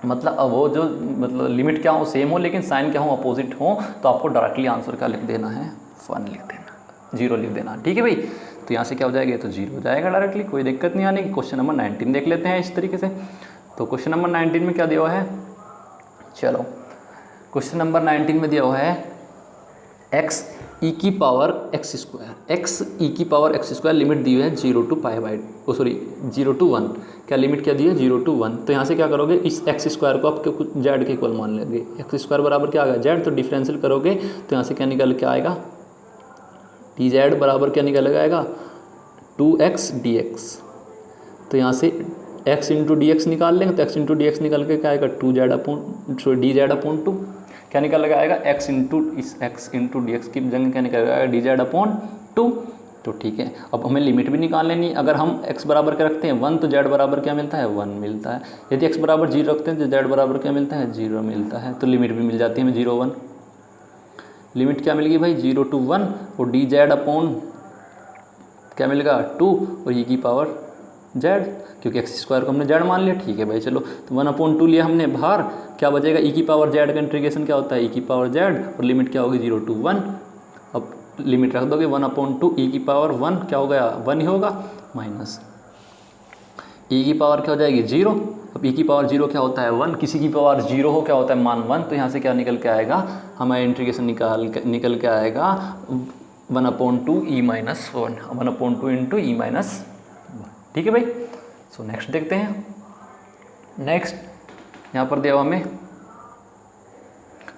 मतलब वो जो मतलब लिमिट क्या हो सेम हो लेकिन साइन क्या हो अपोजिट हो, तो आपको डायरेक्टली आंसर क्या लिख देना है 1 लिख देना, 0 लिख देना, ठीक है भाई। तो यहाँ से क्या हो जाएगा, तो 0 हो जाएगा डायरेक्टली, कोई दिक्कत नहीं आने की। क्वेश्चन नंबर 19 देख लेते हैं इस तरीके से। तो क्वेश्चन नंबर 19 में क्या दिया हुआ है, चलो क्वेश्चन नंबर 19 में दिया हुआ है x e की पावर x², लिमिट दी हुई है 0 to π/2, सॉरी 0 to 1, क्या लिमिट क्या दी है 0 to 1। तो यहाँ से क्या करोगे, इस x² को आप कुछ z के इक्वल मान लेंगे, x² बराबर क्या आ गया z, तो डिफरेंशियल करोगे तो यहाँ से क्या निकल के आएगा dz बराबर क्या निकल आएगा 2x dx। तो यहाँ से x इंटू dx निकाल लेंगे, तो x इंटू dx निकल के क्या आएगा dz/2, क्या निकल आएगा x इंटू dx की जगह क्या निकल आएगा dz/2। तो ठीक है, अब हमें लिमिट भी निकाल लेनी। अगर हम x बराबर क्या रखते हैं 1, तो z बराबर क्या मिलता है 1 मिलता है। यदि x बराबर 0 रखते हैं तो z बराबर क्या मिलता है 0 मिलता है। तो लिमिट भी मिल जाती है हमें 0 1, लिमिट क्या मिल गई भाई 0 to 1, और dz/ क्या मिलेगा 2 और e की पावर z, क्योंकि x² को हमने z मान लिया, ठीक है भाई। चलो तो 1/2 लिया हमने बाहर, क्या बचेगा e की पावर z का इंटीग्रेशन क्या होता है e की पावर z, और लिमिट क्या होगी 0 to 1। अब लिमिट रख दोगे 1/2 e की पावर 1 क्या हो गया 1 ही होगा माइनस ई की पावर क्या हो जाएगी 0। अब ई की पावर 0 क्या होता है 1, किसी की पावर 0 हो क्या होता है मान 1, तो यहाँ से क्या निकल के आएगा, हमारा इंटीग्रेशन निकल के आएगा 1/2 E minus 1, 1/2 into E minus 1। ठीक है भाई। सो नेक्स्ट देखते हैं। नेक्स्ट यहाँ पर दिया हुआ हमें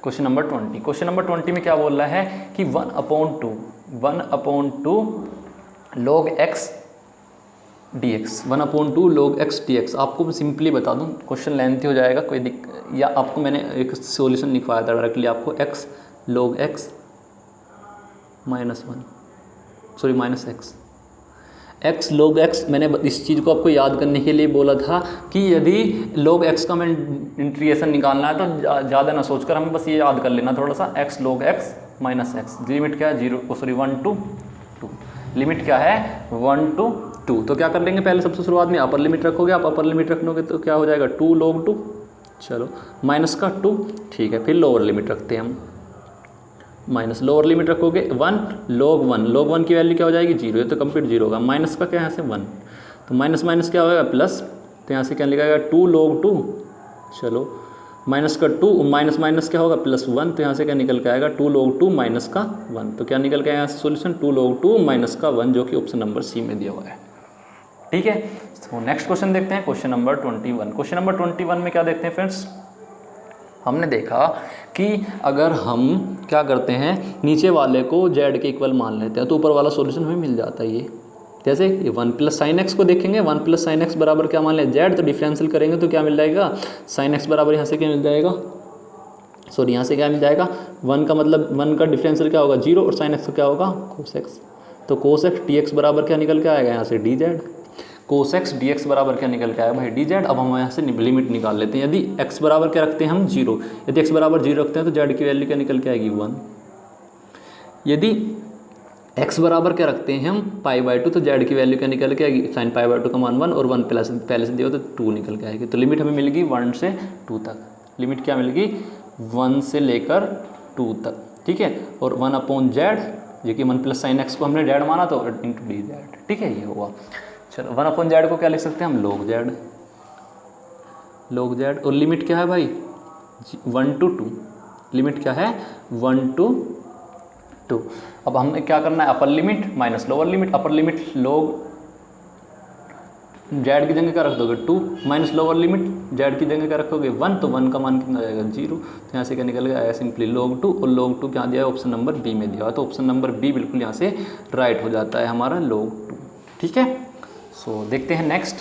क्वेश्चन नंबर 20। क्वेश्चन नंबर 20 में क्या बोल रहा है कि 1/2 log x dx, 1/2 log x dx। आपको मैं सिंपली बता दूं, क्वेश्चन लेंथी हो जाएगा, कोई या आपको मैंने एक सॉल्यूशन लिखवाया था डायरेक्टली आपको, x log x minus x log x। मैंने इस चीज़ को आपको याद करने के लिए बोला था कि यदि log x का हमें इंटीग्रेशन निकालना है तो ज़्यादा ना सोचकर हमें बस ये याद कर लेना थोड़ा सा, x log x minus x। Limit क्या है 1 to 2, लिमिट क्या है 1 to 2। तो क्या कर लेंगे, पहले सबसे शुरुआत में अपर लिमिट रखोगे आप, अपर लिमिट रखोगे तो क्या हो जाएगा 2 log 2, चलो माइनस का 2, ठीक है। फिर लोअर लिमिट रखते हैं हम, माइनस लोअर लिमिट रखोगे 1 log 1, log 1 की वैल्यू क्या हो जाएगी 0, ये तो कंप्लीट 0 होगा। माइनस का क्या है यहाँ से 1, तो माइनस माइनस क्या होगा प्लस, तो यहाँ से क्या लिखा जाएगा 2 log 2, चलो माइनस का 2, माइनस माइनस क्या होगा प्लस 1, तो यहाँ से क्या निकल के आएगा 2 log 2 माइनस का 1। तो क्या निकल के आएगा यहाँ से सोल्यूशन 2 log 2 माइनस का 1, जो कि ऑप्शन नंबर सी में दिया हुआ है। ठीक है। तो नेक्स्ट क्वेश्चन देखते हैं, क्वेश्चन नंबर 21। क्वेश्चन नंबर 21 में क्या देखते हैं फ्रेंड्स, हमने देखा कि अगर हम क्या करते हैं, नीचे वाले को z के इक्वल मान लेते हैं तो ऊपर वाला सॉल्यूशन हमें मिल जाता है। ये जैसे 1 प्लस साइन एक्स को देखेंगे, 1 प्लस साइन एक्स बराबर क्या मान लें z, तो डिफरेंशियल करेंगे तो क्या मिल जाएगा, साइन एक्स बराबर यहाँ से क्या मिल जाएगा, सॉरी यहाँ से क्या मिल जाएगा 1 का मतलब 1 का डिफरेंशियल क्या होगा 0, और साइन एक्स का क्या होगा कोस एक्स। तो कोस एक्स dx बराबर क्या निकल के आएगा यहाँ से dz, कोस एक्स dx बराबर क्या निकल के आएगा भाई dz। अब हम यहाँ से लिमिट निकाल लेते हैं। यदि x बराबर क्या रखते हैं हम 0, यदि x बराबर 0 रखते हैं तो z की वैल्यू क्या निकल के आएगी 1। यदि x बराबर क्या रखते हैं हम π/2, तो z की वैल्यू क्या निकल के आएगी sin π/2 का मान 1, और 1 प्लस पहले से दिया तो 2 निकल के आएगी। तो लिमिट हमें मिलेगी 1 से 2 तक, लिमिट क्या मिलेगी 1 से लेकर 2 तक, ठीक है। और 1/z, जो कि 1 प्लस साइन एक्स को हमने z माना तो इंटू dz, ठीक है, ये हुआ। चलो 1/z को क्या लिख सकते हैं हम log z, और लिमिट क्या है भाई 1 to 2, लिमिट क्या है 1 to 2। अब हमें क्या करना है, अपर limit minus lower limit, upper limit log z की जगह क्या रख दोगे 2, माइनस लोअर लिमिट z की जगह क्या रखोगे 1, तो 1 का मान कितना जाएगा 0। तो यहाँ से क्या निकल गया सिंपली log 2, और log 2 क्या दिया है ऑप्शन नंबर बी में दिया है, तो ऑप्शन नंबर बी बिल्कुल यहाँ से राइट हो जाता है हमारा log 2, ठीक है। सो देखते हैं next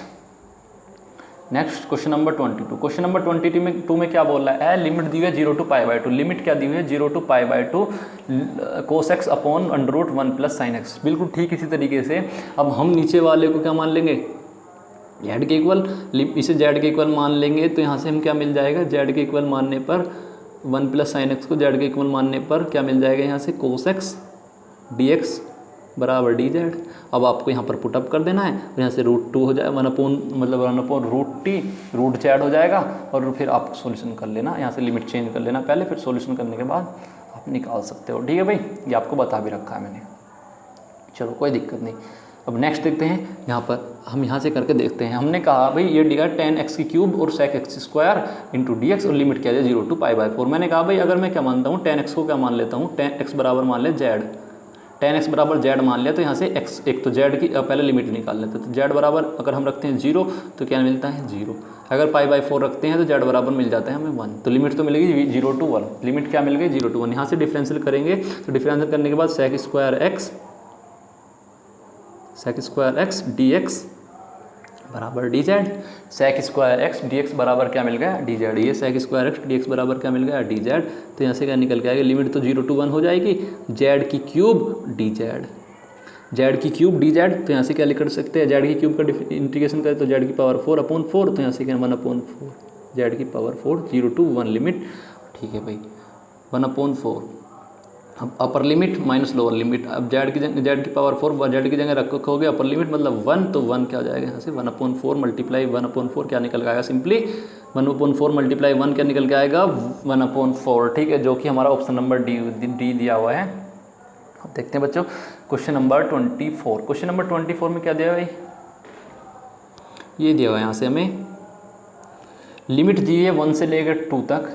question number 22। Question number 22 में क्या बोल रहा है, लिमिट दी हुई है 0 to π/2, लिमिट क्या दी हुई है 0 to π/2 cos x upon √1 plus sine x. बिल्कुल ठीक इसी तरीके से अब हम नीचे वाले को क्या मान लेंगे z के इक्वल, इसे z के इक्वल मान लेंगे, तो यहाँ से हम क्या मिल जाएगा z के इक्वल मानने पर 1 प्लस साइन एक्स को z के इक्वल मानने पर क्या मिल जाएगा यहाँ से cos x dx बराबर dz। अब आपको यहाँ पर पुटअप कर देना है, और यहाँ से √2 हो जाए 1/√t √z हो जाएगा, और फिर आप सॉल्यूशन कर लेना, यहाँ से लिमिट चेंज कर लेना पहले, फिर सॉल्यूशन करने के बाद आप निकाल सकते हो, ठीक है भाई। ये आपको बता भी रखा है मैंने, चलो कोई दिक्कत नहीं। अब नेक्स्ट देखते हैं, यहाँ पर हम यहाँ से करके देखते हैं। हमने कहा भाई ये दिया 10x³ और sec x² इंटू dx, और लिमिट क्या है 0 to π/4। मैंने कहा भाई अगर मैं क्या मानता हूँ 10x को क्या मान लेता हूँ, 10x बराबर मान ले z, 10x बराबर z मान लिया, तो यहाँ से x एक तो z की पहले लिमिट निकाल लेते हैं, तो z बराबर अगर हम रखते हैं 0 तो क्या मिलता है 0, अगर π/4 रखते हैं तो z बराबर मिल जाता है हमें 1, तो लिमिट तो मिलेगी 0 to 1, लिमिट क्या मिल गई 0 to 1। यहाँ से डिफरेंशियल करेंगे, तो डिफरेंशियल करने के बाद sec² x dx बराबर dz, sec² x dx बराबर क्या मिल गया dz, ये sec² x dx बराबर क्या मिल गया dz। तो यहाँ से क्या निकल के आएगा, लिमिट तो 0 to 1 हो जाएगी, z³ dz, तो यहाँ से क्या लिख सकते हैं z³ का इंटीग्रेशन करें तो z⁴/4, तो यहाँ से क्या 1/4 z⁴ 0 to 1 लिमिट, ठीक है भाई 1/4। अब अपर लिमिट माइनस लोअर लिमिट, अब z की जगह रखोगे अपर लिमिट मतलब 1, तो 1 क्या हो जाएगा यहाँ से 1/4 मल्टीप्लाई 1/4 क्या निकल के आएगा, सिंपली 1/4 मल्टीप्लाई 1 क्या निकल के आएगा 1/4, ठीक है, जो कि हमारा ऑप्शन नंबर डी दिया हुआ है। अब देखते हैं बच्चों क्वेश्चन नंबर 24। क्वेश्चन नंबर 24 में क्या दिया भाई, ये दिया हुआ है यहाँ से हमें लिमिट दी है 1 से लेकर 2 तक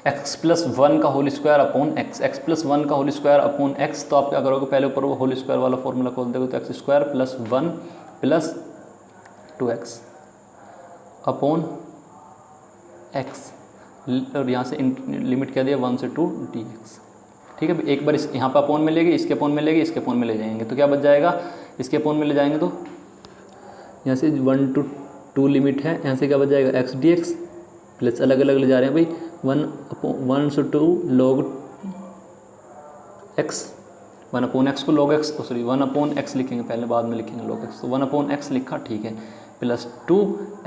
x प्लस 1 का whole square upon x, x plus 1 का होल स्क्वायर अपॉन एक्स। तो आप क्या करोगे, पहले ऊपर वो होल स्क्वायर वाला फॉर्मूला खोल दोगे तो x square plus 1 plus 2x upon x, और यहाँ से लिमिट क्या दिया 1 से 2 dx। ठीक है, एक बार इस यहाँ पर अपॉन में लेंगे, इसके अपॉन में लेंगे, इसके अपॉन में ले जाएंगे तो क्या बच जाएगा, इसके अपॉन में ले जाएंगे तो यहाँ से 1 to 2 लिमिट है, यहाँ से क्या बच जाएगा x dx प्लस अलग अलग ले जा रहे हैं भाई 1 से 2 log x, 1 अपॉन एक्स को log x, sorry 1 upon x लिखेंगे पहले, बाद में लिखेंगे log x, तो 1 अपॉन एक्स लिखा, ठीक है, प्लस 2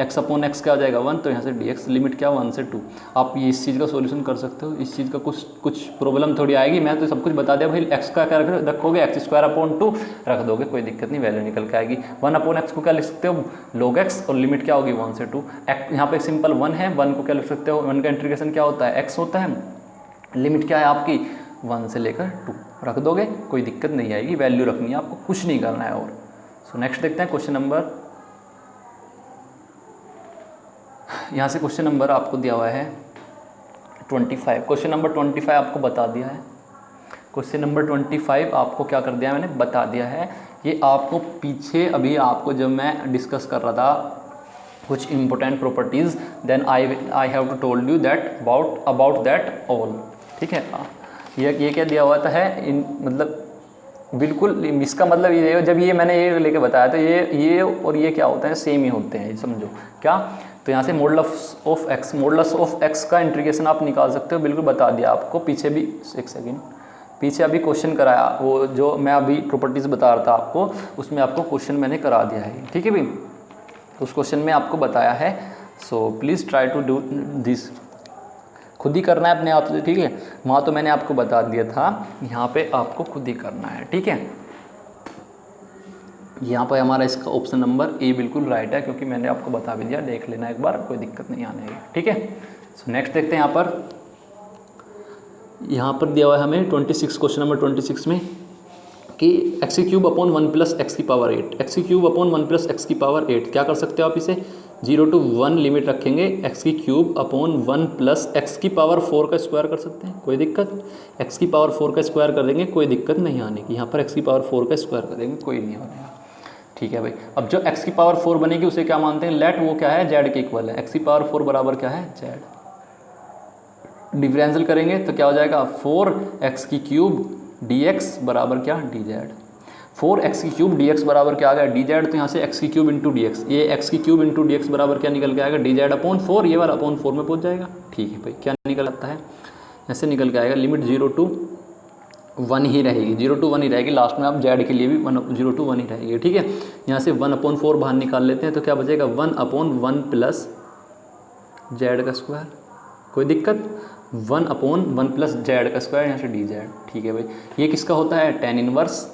x अपॉन एक्स क्या हो जाएगा 1, तो यहाँ से dx लिमिट क्या 1 से 2। आप ये इस चीज़ का सॉल्यूशन कर सकते हो, इस चीज़ का कुछ प्रॉब्लम थोड़ी आएगी, मैं तो सब कुछ बता दिया भाई। x का क्या रखोगे, एक्स स्क्वायर अपॉन 2 रख दोगे, कोई दिक्कत नहीं, वैल्यू निकल के आएगी। 1 अपॉन एक्स को क्या लिख सकते हो log x, और लिमिट क्या होगी 1 से 2। यहाँ पे सिंपल 1 है, 1 को क्या लिख सकते हो, 1 का इंटीग्रेशन क्या होता है x होता है, लिमिट क्या है आपकी 1 से लेकर 2 रख दोगे, कोई दिक्कत नहीं आएगी, वैल्यू रखनी है आपको, कुछ नहीं करना है। और सो नेक्स्ट देखते हैं क्वेश्चन नंबर, यहाँ से क्वेश्चन नंबर आपको दिया हुआ है 25। क्वेश्चन नंबर 25 आपको बता दिया है, क्वेश्चन नंबर 25 आपको क्या कर दिया है, मैंने बता दिया है। ये आपको पीछे अभी आपको जब मैं डिस्कस कर रहा था कुछ important properties, then I have to told you that about that all. ठीक है, ये क्या दिया हुआ था है मतलब बिल्कुल इसका मतलब ये, जब ये मैंने ये लेके बताया तो ये और ये क्या होते हैं, सेम ही होते हैं, समझो क्या। तो यहाँ से मॉडुलस ऑफ एक्स का इंटीग्रेशन आप निकाल सकते हो, बिल्कुल बता दिया आपको। पीछे भी एक सेकेंड, पीछे अभी क्वेश्चन कराया, वो जो मैं अभी प्रॉपर्टीज़ बता रहा था आपको, उसमें आपको क्वेश्चन मैंने करा दिया है। ठीक है भाई, उस क्वेश्चन में आपको बताया है, so please try to do this, खुद ही करना है अपने आप से। ठीक है, वहाँ तो मैंने आपको बता दिया था, यहाँ पे आपको खुद ही करना है। ठीक है, यहाँ पर हमारा इसका ऑप्शन नंबर ए बिल्कुल राइट है, क्योंकि मैंने आपको बता भी दिया, देख लेना एक बार, कोई दिक्कत नहीं आने की। ठीक है, सो नेक्स्ट देखते हैं। यहाँ पर दिया हुआ है हमें 26, क्वेश्चन नंबर 26 में कि x cube upon 1 plus x की power 8, x cube upon 1 plus x की पावर 8 क्या कर सकते हो आप, इसे 0 to 1 लिमिट रखेंगे, एक्स की क्यूब अपॉन 1 प्लस एक्स की पावर 4 का स्क्वायर कर सकते हैं, कोई दिक्कत, एक्स की पावर 4 का स्क्वायर कर देंगे, कोई दिक्कत नहीं आने की। यहाँ पर एक्स की पावर 4 का स्क्वायर करेंगे, कोई नहीं होगा। ठीक है भाई, अब जो एक्स की पावर 4 बनेगी उसे क्या मानते हैं, लेट वो क्या है, जेड के इक्वल है। एक्स की पावर 4 बराबर क्या है, जेड। डिफरेंशियल करेंगे तो क्या हो जाएगा, 4x की क्यूब dx बराबर क्या, dz। 4x की क्यूब dx बराबर क्या आ गया, dz। तो यहाँ से x की क्यूब इंटू dx, ये x की क्यूब इंटू dx बराबर क्या निकल के आएगा, dz अपॉन 4, ये वाला अपॉन 4 में पहुँच जाएगा। ठीक है भाई, क्या निकल आता है, ऐसे निकल के आएगा, लिमिट 0 to 1 ही रहेगी, 0 to 1 ही रहेगी, लास्ट में आप z के लिए भी 0 to 1 ही रहेगी। ठीक है, यहाँ से 1 अपॉन 4 बाहर निकाल लेते हैं तो क्या बचेगा, 1 अपॉन 1 प्लस जेड का स्क्वायर, कोई दिक्कत, 1 अपॉन 1 प्लस जेड का स्क्वायर, यहाँ से dz। ठीक है भाई, ये किसका होता है, tan इनवर्स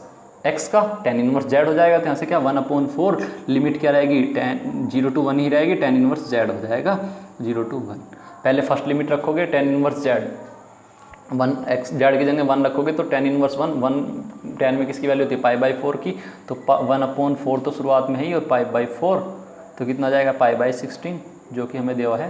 x का, tan इनवर्स z हो जाएगा। तो यहाँ से क्या 1 अपॉन 4 लिमिट क्या रहेगी, 0 to 1 ही रहेगी, tan इनवर्स z हो जाएगा 0 to 1। पहले फर्स्ट लिमिट रखोगे tan inverse z, 1x Z की जगह 1 रखोगे तो tan इनवर्स 1 tan में किसकी वैल्यू होती है, π/4 की, तो 1 अपॉन 4 तो शुरुआत में है ही, और π/4 तो कितना आ जाएगा, π/16 जो कि हमें दिया हुआ है।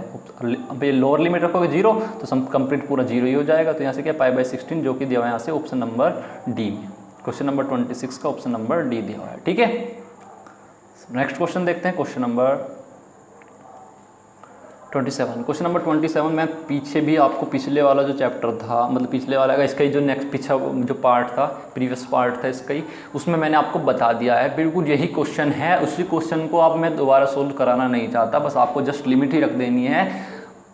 अब ये लोअर लिमिट रखोगे 0 तो सम कंप्लीट पूरा 0 ही हो जाएगा। तो यहाँ से क्या π/16 जो कि दिया हुआ है यहाँ से ऑप्शन नंबर डी में, क्वेश्चन नंबर 26 का ऑप्शन नंबर डी दिया हुआ है। ठीक है, नेक्स्ट क्वेश्चन देखते हैं, क्वेश्चन नंबर 27। क्वेश्चन नंबर 27 में पीछे भी आपको पिछले वाला जो चैप्टर था, मतलब पिछले वाला का इसका ही जो नेक्स्ट पीछा जो पार्ट था, प्रीवियस पार्ट था इसका ही, उसमें मैंने आपको बता दिया है, बिल्कुल यही क्वेश्चन है। उसी क्वेश्चन को अब मैं दोबारा सोल्व कराना नहीं चाहता, बस आपको जस्ट लिमिट ही रख देनी है,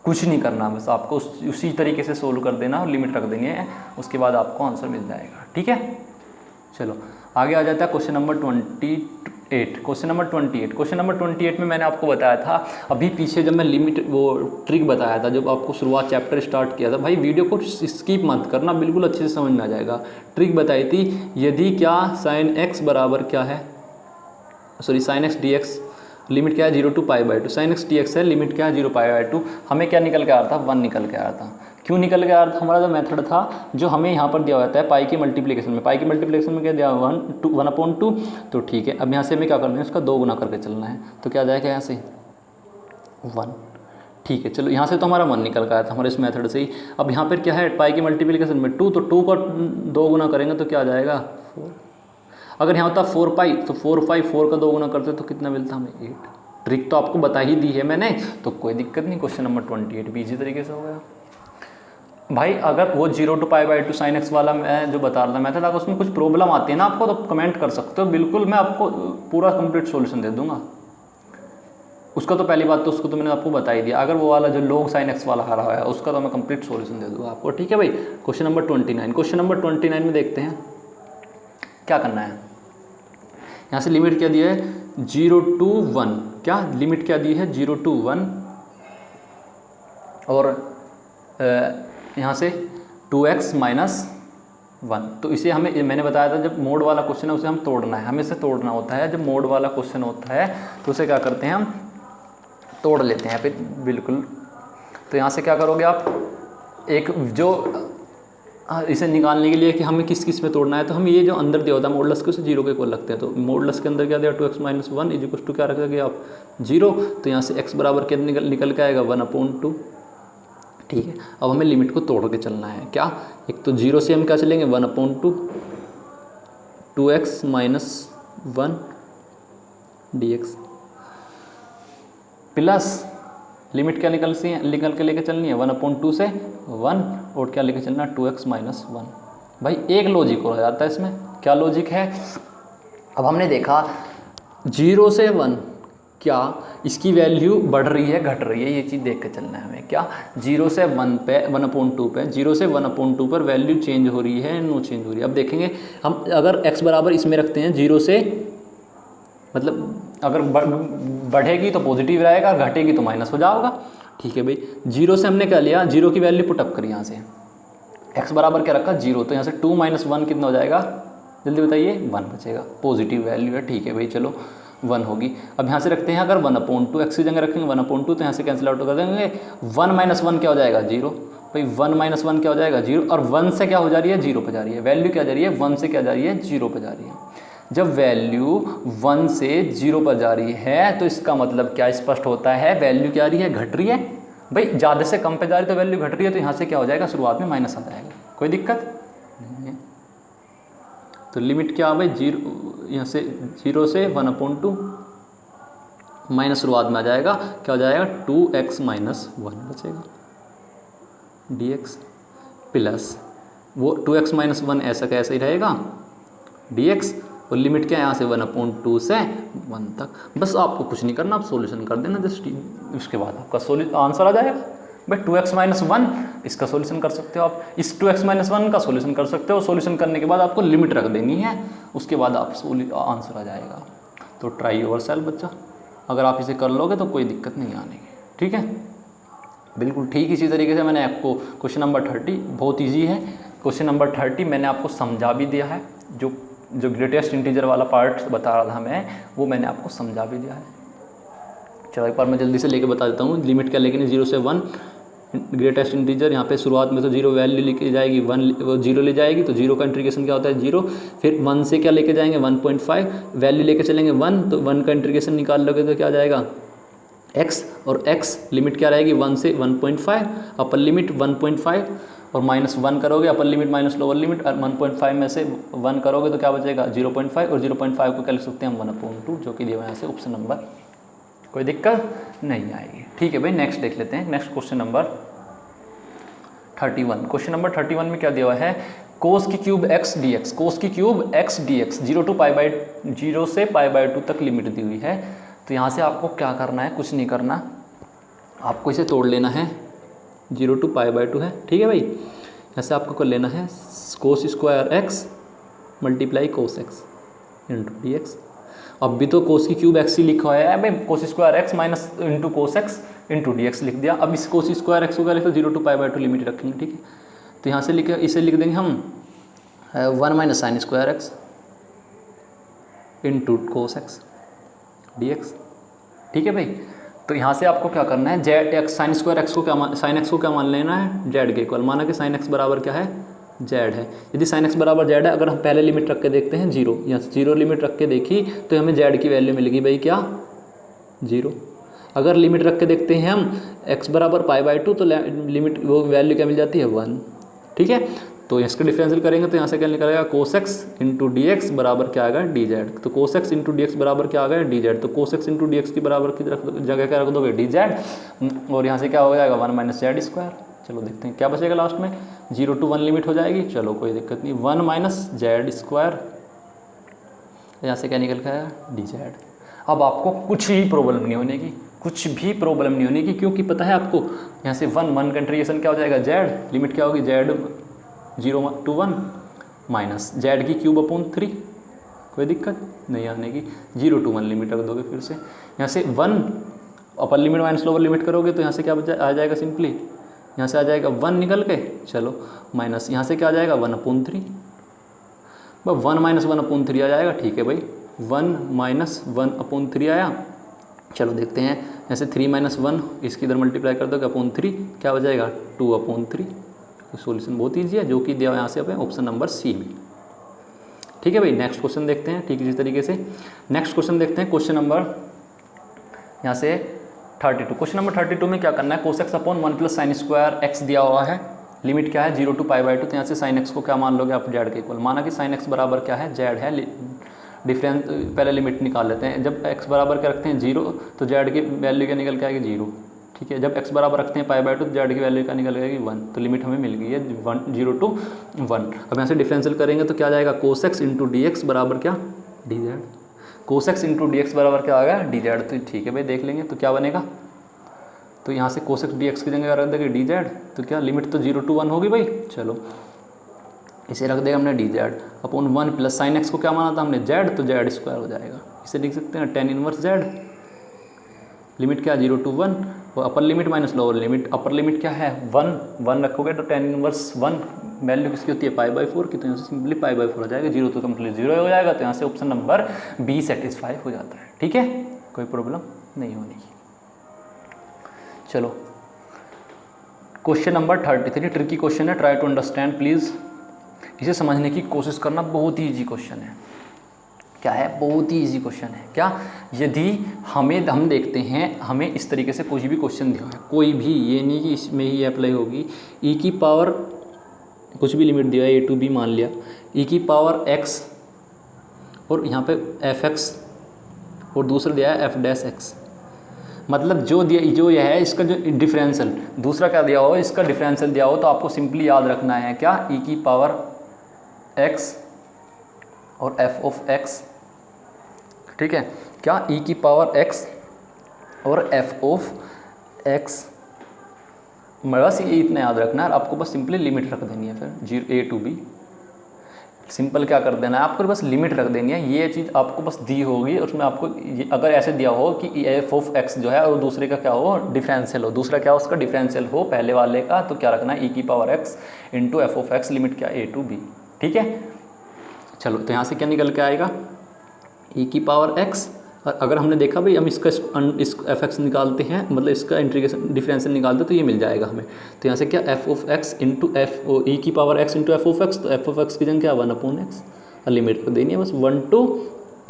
कुछ नहीं करना, बस आपको उसी तरीके से सोल्व कर देना और लिमिट रख देंगे, उसके बाद आपको आंसर मिल जाएगा। ठीक है, चलो आगे आ जाता है क्वेश्चन नंबर 28। क्वेश्चन नंबर 28 में मैंने आपको बताया था, अभी पीछे जब मैं लिमिट वो ट्रिक बताया था, जब आपको शुरुआत चैप्टर स्टार्ट किया था, भाई वीडियो को स्किप मत करना, बिल्कुल अच्छे से समझ में आ जाएगा। ट्रिक बताई थी, यदि क्या sin x बराबर क्या है, sorry sin x dx limit क्या है 0 to pi by 2, sine x D x है, लिमिट क्या है 0 पाई बाई 2, हमें क्या निकल के आ रहा था 1 निकल के आ रहा था। क्यों निकल के आ रहा था? हमारा जो मेथड था जो हमें यहाँ पर दिया होता है पाई की मल्टीप्लिकेशन में, पाई की मल्टीप्लिकेशन में क्या दिया 1/2, तो ठीक है। अब यहाँ से हमें क्या करना है, उसका 2 गुना करके चलना है, तो क्या आ जाएगा यहाँ से 1, ठीक है। चलो यहाँ से तो हमारा 1 निकल के आया था हमारे इस मेथड से ही। अब यहाँ पर क्या है पाई की मल्टीप्लिकेशन में 2, तो 2 का 2 गुना करेंगे तो क्या आ जाएगा 4। अगर यहाँ होता 4 पाई तो 4 पाई 4 का 2 गुना करते तो कितना मिलता हमें 8। ट्रिक तो आपको बता ही दी है मैंने, तो कोई दिक्कत नहीं। क्वेश्चन नंबर 28 भी इसी तरीके से हो गया भाई। अगर वो 0 to pi by 2 sine x वाला मैं जो बता रहा था मैथड, अगर उसमें कुछ प्रॉब्लम आती है ना आपको, तो कमेंट कर सकते हो, बिल्कुल मैं आपको पूरा कंप्लीट सॉल्यूशन दे दूंगा उसका। तो पहली बात तो उसको तो मैंने आपको बता ही दिया। अगर वो वाला जो लॉग साइन एक्स वाला आ रहा है उसका तो मैं कंप्लीट सॉल्यूशन दे दूंगा आपको, ठीक है भाई। क्वेश्चन नंबर 29, क्वेश्चन नंबर 29 में देखते हैं क्या करना है। यहाँ से लिमिट क्या दी है 0 टू 1, क्या लिमिट क्या दी है 0 टू 1, और यहाँ से 2x माइनस 1। तो इसे हमें मैंने बताया था जब मोड वाला क्वेश्चन है उसे हम तोड़ना है, हमें इसे तोड़ना होता है। जब मोड वाला क्वेश्चन होता है तो उसे क्या करते हैं हम तोड़ लेते हैं फिर, बिल्कुल। तो यहाँ से क्या करोगे आप, एक जो इसे निकालने के लिए कि हमें किस किस में तोड़ना है, तो हम ये जो अंदर दिया होता है मॉडुलस के उसे 0 के इक्वल रखते हैं। तो मॉडुलस के अंदर क्या दिया 2x minus 1 is equal to क्या रखोगे आप 0। तो यहाँ से x बराबर क्या निकल के आएगा 1/2, ठीक है। अब हमें लिमिट को तोड़ के चलना है, क्या एक तो 0 से हम क्या चलेंगे 1/2, 2x minus 1 dx plus limit क्या निकल के लेके चलनी है 1/2 से 1, और क्या लेके चलना 2x माइनस 1। भाई एक लॉजिक हो जाता है इसमें, क्या लॉजिक है। अब हमने देखा 0 से 1 क्या इसकी वैल्यू बढ़ रही है घट रही है, ये चीज़ देख के चलना है हमें। क्या 0 से 1 पे 1/2 पे 0 से 1/2 पर वैल्यू चेंज हो रही है नो चेंज हो रही है। अब देखेंगे हम अगर x बराबर इसमें रखते हैं 0 से, मतलब अगर बढ़ेगी तो पॉजिटिव रहेगा, घटेगी तो माइनस हो जाएगा, ठीक है भाई। 0 से हमने क्या लिया 0 की वैल्यू पुटअप करी यहाँ से, x बराबर क्या रखा 0, तो यहाँ से 2 माइनस 1 कितना हो जाएगा जल्दी बताइए 1 बचेगा, पॉजिटिव वैल्यू है, ठीक है भाई। चलो 1 होगी। अब यहाँ से रखते हैं अगर 1/2 x की जगह रखेंगे 1/2, तो यहाँ से कैंसिल आउट कर देंगे 1 माइनस 1 क्या हो जाएगा 0, भाई 1 माइनस 1 क्या हो जाएगा 0, और 1 से क्या हो जा रही है 0 पे जा रही है, वैल्यू क्या जा रही है 1 से क्या जा रही है 0 पे जा रही है। जब वैल्यू 1 से 0 पर जा रही है तो इसका मतलब क्या स्पष्ट होता है, वैल्यू क्या आ रही है घट रही है। भाई ज़्यादा से कम पे जा रही है तो वैल्यू घट रही है, तो यहाँ से क्या हो जाएगा शुरुआत में माइनस आ जाएगा, कोई दिक्कत नहीं है। तो लिमिट क्या भाई 0, यहाँ से 0 से 1/2 माइनस शुरुआत में आ जाएगा, क्या हो जाएगा 2x माइनस 1 बचेगा dx, प्लस वो 2x माइनस 1 ऐसा कैसा ही रहेगा dx, और लिमिट क्या है यहाँ से 1/2 से 1 तक। बस आपको कुछ नहीं करना, आप सॉल्यूशन कर देना जस्ट, उसके बाद आपका आंसर आ जाएगा। भाई 2x माइनस 1 इसका सॉल्यूशन कर सकते हो आप, इस 2x माइनस 1 का सॉल्यूशन कर सकते हो। सॉल्यूशन करने के बाद आपको लिमिट रख देनी है, उसके बाद आप आंसर आ जाएगा। तो ट्राई योर सेल्फ बच्चा, अगर आप इसे कर लोगे तो कोई दिक्कत नहीं आने की, ठीक है। बिल्कुल ठीक इसी तरीके से मैंने आपको क्वेश्चन नंबर 30 बहुत ईजी है। क्वेश्चन नंबर 30 मैंने आपको समझा भी दिया है, जो ग्रेटेस्ट इंटीजर वाला पार्ट बता रहा था मैं, वो मैंने आपको समझा भी दिया है। चलो एक बार मैं जल्दी से लेके बता देता हूँ। लिमिट क्या लेकिन 0 से 1 ग्रेटेस्ट इंटीजर, यहाँ पे शुरुआत में तो 0 वैल्यू लेके जाएगी, 1 वो 0 ले जाएगी, तो 0 का इंटीग्रेशन क्या होता है 0। फिर 1 से क्या लेके जाएंगे 1.5, वैल्यू लेके चलेंगे 1, तो 1 का इंटीग्रेशन निकाल लोगे तो क्या आ जाएगा x, और x लिमिट क्या रहेगी 1 से 1.5, अपर लिमिट 1.5 और माइनस 1 करोगे, अपर लिमिट माइनस लोअर लिमिट, 1.5 में से 1 करोगे तो क्या बचेगा 0.5, और 0.5 को क्या लिख सकते हैं हम 1/2, जो कि दिया हुआ है यहाँ से ऑप्शन नंबर, कोई दिक्कत नहीं आएगी, ठीक है भाई। नेक्स्ट देख लेते हैं, next question number 31। Question number 31 में क्या दिया हुआ है कोस की क्यूब x dx, कोस की क्यूब x dx 0 से पाई बाई 2 तक लिमिट दी हुई है। तो यहाँ से आपको क्या करना है, कुछ नहीं करना, आपको इसे तोड़ लेना है, 0 टू पाई बाई 2 है, ठीक है भाई। ऐसे आपको कर लेना है कोस स्क्वायर x मल्टीप्लाई कोस x इंटू डी एक्स। अब भी तो कोस की क्यूब x ही लिखा है भाई, cos square x minus into cos x into D x लिख दिया। अब इस कोस स्क्वायर x को क्या लिखा 0 टू पाई बाई 2 लिमिट रखेंगे, ठीक है। तो यहाँ से इसे लिख देंगे हम 1 minus sine square x into cos x dx ठीक है भाई। तो यहाँ से आपको क्या करना है, Z x sign square x को क्या साइन एक्स को क्या मान लेना है, जेड के इक्वल। माना कि साइन एक्स बराबर क्या है, जेड है। यदि साइन एक्स बराबर जेड है, अगर हम पहले लिमिट रख के देखते हैं 0, यहाँ से 0 लिमिट रख के देखी तो हमें जेड की वैल्यू मिलेगी भाई क्या, 0। अगर लिमिट रख के देखते हैं हम x बराबर π/2 तो लिमिट वो वैल्यू क्या मिल जाती है 1। ठीक है, तो इसका डिफरेंशियल करेंगे तो यहाँ से क्या निकलेगा, cos x into D x बराबर क्या आएगा, डी जेड। तो cos x into D x बराबर क्या आ गया, डी जेड। तो cos x into D x की बराबर की जगह क्या रख दोगे, डी जेड, और यहाँ से क्या हो जाएगा 1 माइनस जेड स्क्वायर। चलो देखते हैं क्या बचेगा लास्ट में, 0 to 1 लिमिट हो जाएगी। चलो कोई दिक्कत नहीं, 1 माइनस जेड स्क्वायर, यहाँ से क्या निकल के आया, डी जेड। अब आपको कुछ ही प्रॉब्लम नहीं होने की, कुछ भी प्रॉब्लम नहीं होने की, क्योंकि पता है आपको यहाँ से 1 का इंटीग्रेशन क्या हो जाएगा, जेड, लिमिट क्या होगी, जेड 0 to 1 माइनस जेड की क्यूब अपॉन 3, कोई दिक्कत नहीं आने की। 0 to 1 लिमिट रख दोगे, फिर से यहाँ से 1 अपर लिमिट माइनस लोअर लिमिट करोगे तो यहाँ से क्या आ जाएगा, सिंपली यहाँ से आ जाएगा 1 निकल के, चलो माइनस यहाँ से क्या आ जाएगा 1/3, 1 माइनस 1/3 आ जाएगा। ठीक है भाई, 1 माइनस 1/3 आया। चलो देखते हैं, जैसे 3 माइनस 1 इसकी इधर मल्टीप्लाई कर दोगे अपॉन 3 क्या हो जाएगा, 2/3। सॉल्यूशन बहुत ईजी है, जो कि दिया यहाँ से अपने ऑप्शन नंबर सी में। ठीक है भाई, नेक्स्ट क्वेश्चन देखते हैं। ठीक इसी तरीके से नेक्स्ट क्वेश्चन देखते हैं, क्वेश्चन नंबर यहाँ से 32। क्वेश्चन नंबर 32 में क्या करना है, cos x upon 1 plus sign square x दिया हुआ है, लिमिट क्या है 0 to π/2। तो यहाँ से साइन एक्स को क्या मान लोगे आप, जेड के इक्वल। माना कि साइन एक्स बराबर क्या है, जेड है। डिफरेंस पहले लिमिट निकाल लेते हैं, जब x बराबर क्या रखते हैं 0 तो जेड की वैल्यू क्या निकल के आएगी 0। ठीक है, जब x बराबर रखते हैं π/2 तो जेड की वैल्यू क्या निकल के आएगी 1। तो लिमिट हमें मिल गई है 0 to 1। अब यहाँ से डिफरेंशियल करेंगे तो क्या आ जाएगा, cos x into D x बराबर क्या, D Z. cos x into D x बराबर क्या आ गया, डी जेड। तो ठीक है भाई, देख लेंगे तो क्या बनेगा। तो यहाँ से cos x dx की जगह रख देंगे डी जेड, तो क्या लिमिट तो 0 to 1 होगी भाई। चलो इसे रख देगा हमने D Z upon 1 plus sine x को क्या माना था हमने, जेड, तो जेड स्क्वायर हो जाएगा। इसे लिख सकते हैं tan इनवर्स जेड, लिमिट क्या 0 to 1, और अपर limit minus lower limit. Upper limit क्या है 1 रखोगे तो tan इनवर्स 1 वैल्यू किसकी होती है π/4 की, तो यहाँ से सिंपली π/4 हो जाएगा। 0 तो कम्प्लीट 0 हो जाएगा, तो यहाँ से ऑप्शन नंबर बी सेटिस्फाई हो जाता है। ठीक है, कोई प्रॉब्लम नहीं होने की। चलो क्वेश्चन नंबर 33 ट्रिकी क्वेश्चन है, ट्राई टू अंडरस्टैंड प्लीज़। इसे समझने की कोशिश करना, बहुत ही ईजी क्वेश्चन है। क्या है, बहुत ही ईजी क्वेश्चन है। क्या, यदि हम देखते हैं, हमें इस तरीके से कोई भी क्वेश्चन दिया है, कोई भी, ये नहीं कि इसमें ही अप्लाई होगी, e की पावर कुछ भी लिमिट दिया है a to b मान लिया, e की पावर x और यहाँ पे f(x) और दूसरा दिया है f'(x), मतलब जो यह है इसका जो डिफरेंशियल, दूसरा क्या दिया हो, इसका डिफरेंशियल दिया हो, तो आपको सिंपली याद रखना है क्या, e की पावर x और f(x), ठीक है, क्या e की पावर x और f(x), बस ये इतना याद रखना है। आपको बस सिंपली लिमिट रख देनी है, फिर 0 a to b, सिंपल क्या कर देना है आपको, बस लिमिट रख देनी है। ये चीज़ आपको बस दी होगी, उसमें आपको अगर ऐसे दिया हो कि f(x) जो है और दूसरे का क्या हो, डिफरेंशियल हो, दूसरा क्या हो उसका डिफरेंशियल हो पहले वाले का, तो क्या रखना है e की power x into f(x), limit क्या a to b। ठीक है, चलो तो यहाँ से क्या निकल के आएगा, e की पावर x, और अगर हमने देखा भाई हम इसका इस f(x) निकालते हैं, मतलब इसका इंटीग्रेशन डिफरेंशियल निकालते तो ये मिल जाएगा हमें। तो यहाँ से क्या f(x) इंटू e की पावर x इंटू f(x), तो f(x) की जगह क्या 1/x, और लिमिट को देनी है बस 1 to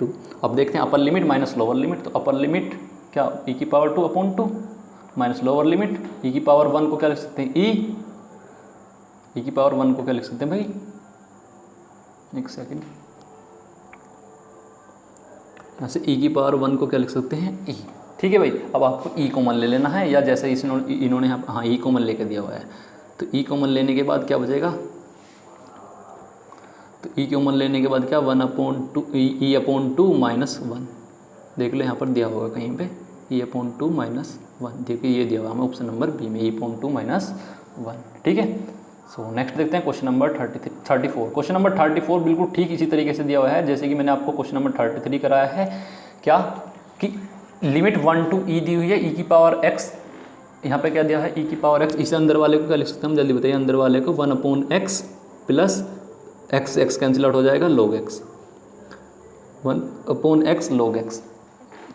2। अब देखते हैं upper limit minus lower limit, तो अपर लिमिट क्या e की power 2/2 minus lower limit e की पावर 1 को क्या लिख सकते हैं, e की पावर 1 को क्या लिख सकते हैं भाई, एक सेकेंड, यहाँ से e की पावर 1 को क्या लिख सकते हैं, e। ठीक है भाई, अब आपको e कॉमन ले लेना है, या जैसे इन्होंने यहाँ हाँ e कॉमन लेके दिया हुआ है, तो e कॉमन लेने के बाद क्या बचेगा, तो e कॉमन लेने के बाद क्या 1/2 e/2 माइनस 1, देख लो यहाँ पर दिया होगा कहीं पे e/2 माइनस 1, देखिए ये दिया हुआ हमें ऑप्शन नंबर बी में e/2 माइनस 1। ठीक है, सो नेक्स्ट देखते हैं क्वेश्चन नंबर 34। क्वेश्चन नंबर 34 बिल्कुल ठीक इसी तरीके से दिया हुआ है जैसे कि मैंने आपको क्वेश्चन नंबर 33 कराया है। क्या कि लिमिट 1 to e दी हुई है, e की पावर x, यहाँ पे क्या दिया है e की पावर x, इसे अंदर वाले को क्या लिख सकते हैं हम, जल्दी बताइए, अंदर वाले को 1/x plus x cancel out हो जाएगा log x, 1/x log x।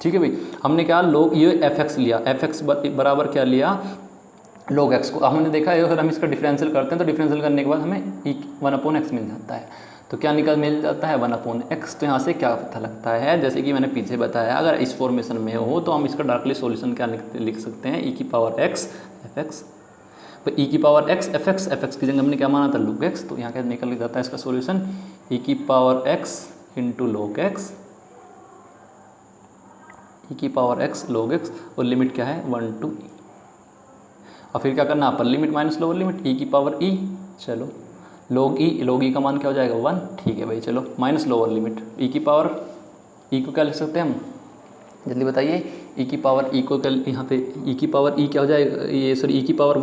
ठीक है भाई। हमने क्या log ये fx लिया, fx बराबर क्या लिया, log x को। हमने देखा है अगर हम इसका डिफरेंशियल करते हैं तो डिफरेंशियल करने के बाद हमें 1/x मिल जाता है। तो क्या मिल जाता है 1/x। तो यहाँ से क्या पता लगता है, जैसे कि मैंने पीछे बताया, अगर इस फॉर्मेशन में हो तो हम इसका डायरेक्टली सॉल्यूशन क्या लिख सकते हैं, e की पावर x fx। तो e की पावर x fx की जगह हमने क्या माना था log x, तो यहाँ क्या निकल जाता है इसका सॉल्यूशन e की power x into log x, e की पावर x log x, और लिमिट क्या है 1 to e। और फिर क्या करना, अपर limit minus lower limit, e की पावर e, चलो log e का मान क्या हो जाएगा 1, ठीक है भाई। चलो माइनस लोअर लिमिट e की पावर e को क्या लिख सकते हैं हम, जल्दी बताइए, e की पावर e को क्या, यहाँ पे e की पावर e क्या हो जाएगा, ये सॉरी e की पावर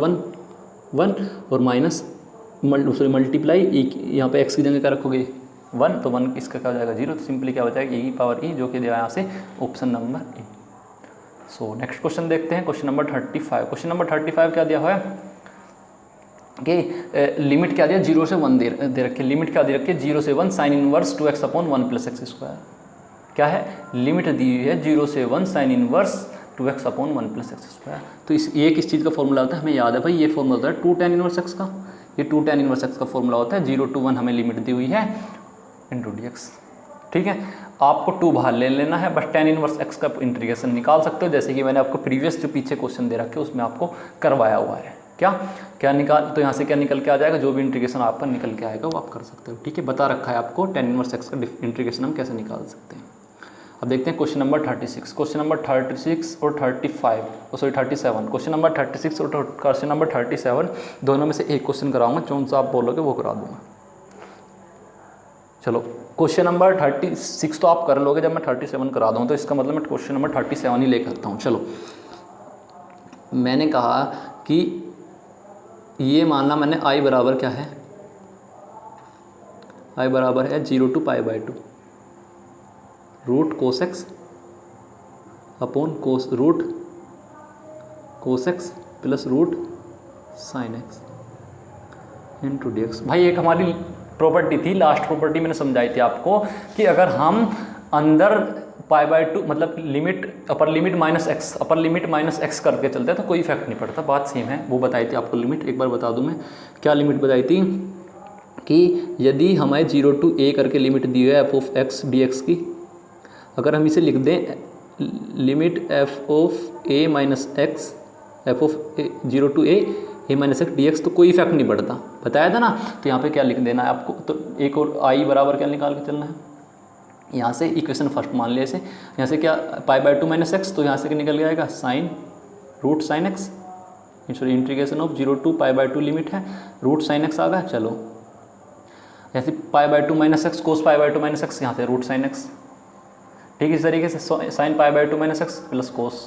1 और माइनस मल्टीप्लाई यहाँ पे x की जगह क्या रखोगे 1, तो 1 इसका क्या हो जाएगा 0। तो सिंपली क्या हो जाएगा e की पावर e, जो कि दिया यहाँ से option number A. So next question देखते हैं, क्वेश्चन नंबर 35। क्वेश्चन नंबर 35 क्या दिया हुआ है कि लिमिट क्या दिया 0 से 1 दे रखी है। लिमिट क्या दे रखी है 0 से 1 sine inverse 2x upon 1 plus x square. क्या है, लिमिट दी हुई है 0 से 1 sine inverse 2x upon 1 plus x square. तो ये किस चीज़ का फॉर्मूला होता है, हमें याद है भाई, ये फॉर्मूला होता है 2 tan इनवर्स x का। ये 2 tan इनवर्स x का फॉर्मूला होता है, 0 to 1 हमें लिमिट दी हुई है इंटू dx। ठीक है, आपको 2 बाहर ले लेना है, बस tan इनवर्स x का इंटीग्रेशन निकाल सकते हो, जैसे कि मैंने आपको प्रीवियस जो पीछे क्वेश्चन दे रखे उसमें आपको करवाया हुआ है। क्या निकाल, तो यहाँ से क्या निकल के आ जाएगा, जो भी इंटीग्रेशन आपका निकल के आएगा वो आप कर सकते हो। ठीक है, बता रखा है आपको tan इनवर्स x का इंटीग्रेशन हम कैसे निकाल सकते हैं। अब देखते हैं क्वेश्चन नंबर 36। क्वेश्चन नंबर 36 और 37, क्वेश्चन नंबर 36 और क्वेश्चन नंबर 37 दोनों में से एक क्वेश्चन कराऊंगा, कौन सा आप बोलोगे वो करा दूंगा। चलो क्वेश्चन नंबर 36 तो आप कर लोगे, जब मैं 37 करा दूँ तो इसका मतलब मैं क्वेश्चन नंबर 37 ही लेकर आता हूँ। चलो, मैंने कहा कि ये मानना मैंने i बराबर क्या है, i बराबर है 0 to π/2 root cos x upon root cos x plus root sine x into D x. भाई एक हमारी प्रॉपर्टी थी, लास्ट प्रॉपर्टी मैंने समझाई थी आपको, कि अगर हम अंदर π/2 मतलब limit upper limit minus x करके चलते हैं तो कोई इफेक्ट नहीं पड़ता, बात सेम है। वो बताई थी आपको लिमिट, एक बार बता दूं मैं क्या लिमिट बताई थी, कि यदि हमें 0 to a करके लिमिट दी है f ऑफ x dx की, अगर हम इसे लिख दें limit f of a minus x f of 0 to a minus x dx, तो कोई इफेक्ट नहीं पड़ता, बताया था ना। तो यहाँ पे क्या लिख देना है आपको, तो एक और i बराबर क्या निकाल के चलना है, यहाँ से इक्वेशन फर्स्ट मान लिया इसे, यहाँ से क्या π/2 माइनस एक्स, तो यहाँ से निकल के आएगा sine root sine x, sorry integration of 0 to π/2 limit है रूट साइन एक्स आ गया। चलो ऐसे π/2 minus x cos π/2 minus x, यहाँ से रूट साइन एक्स। ठीक है, इस तरीके से sine π/2 minus x plus cos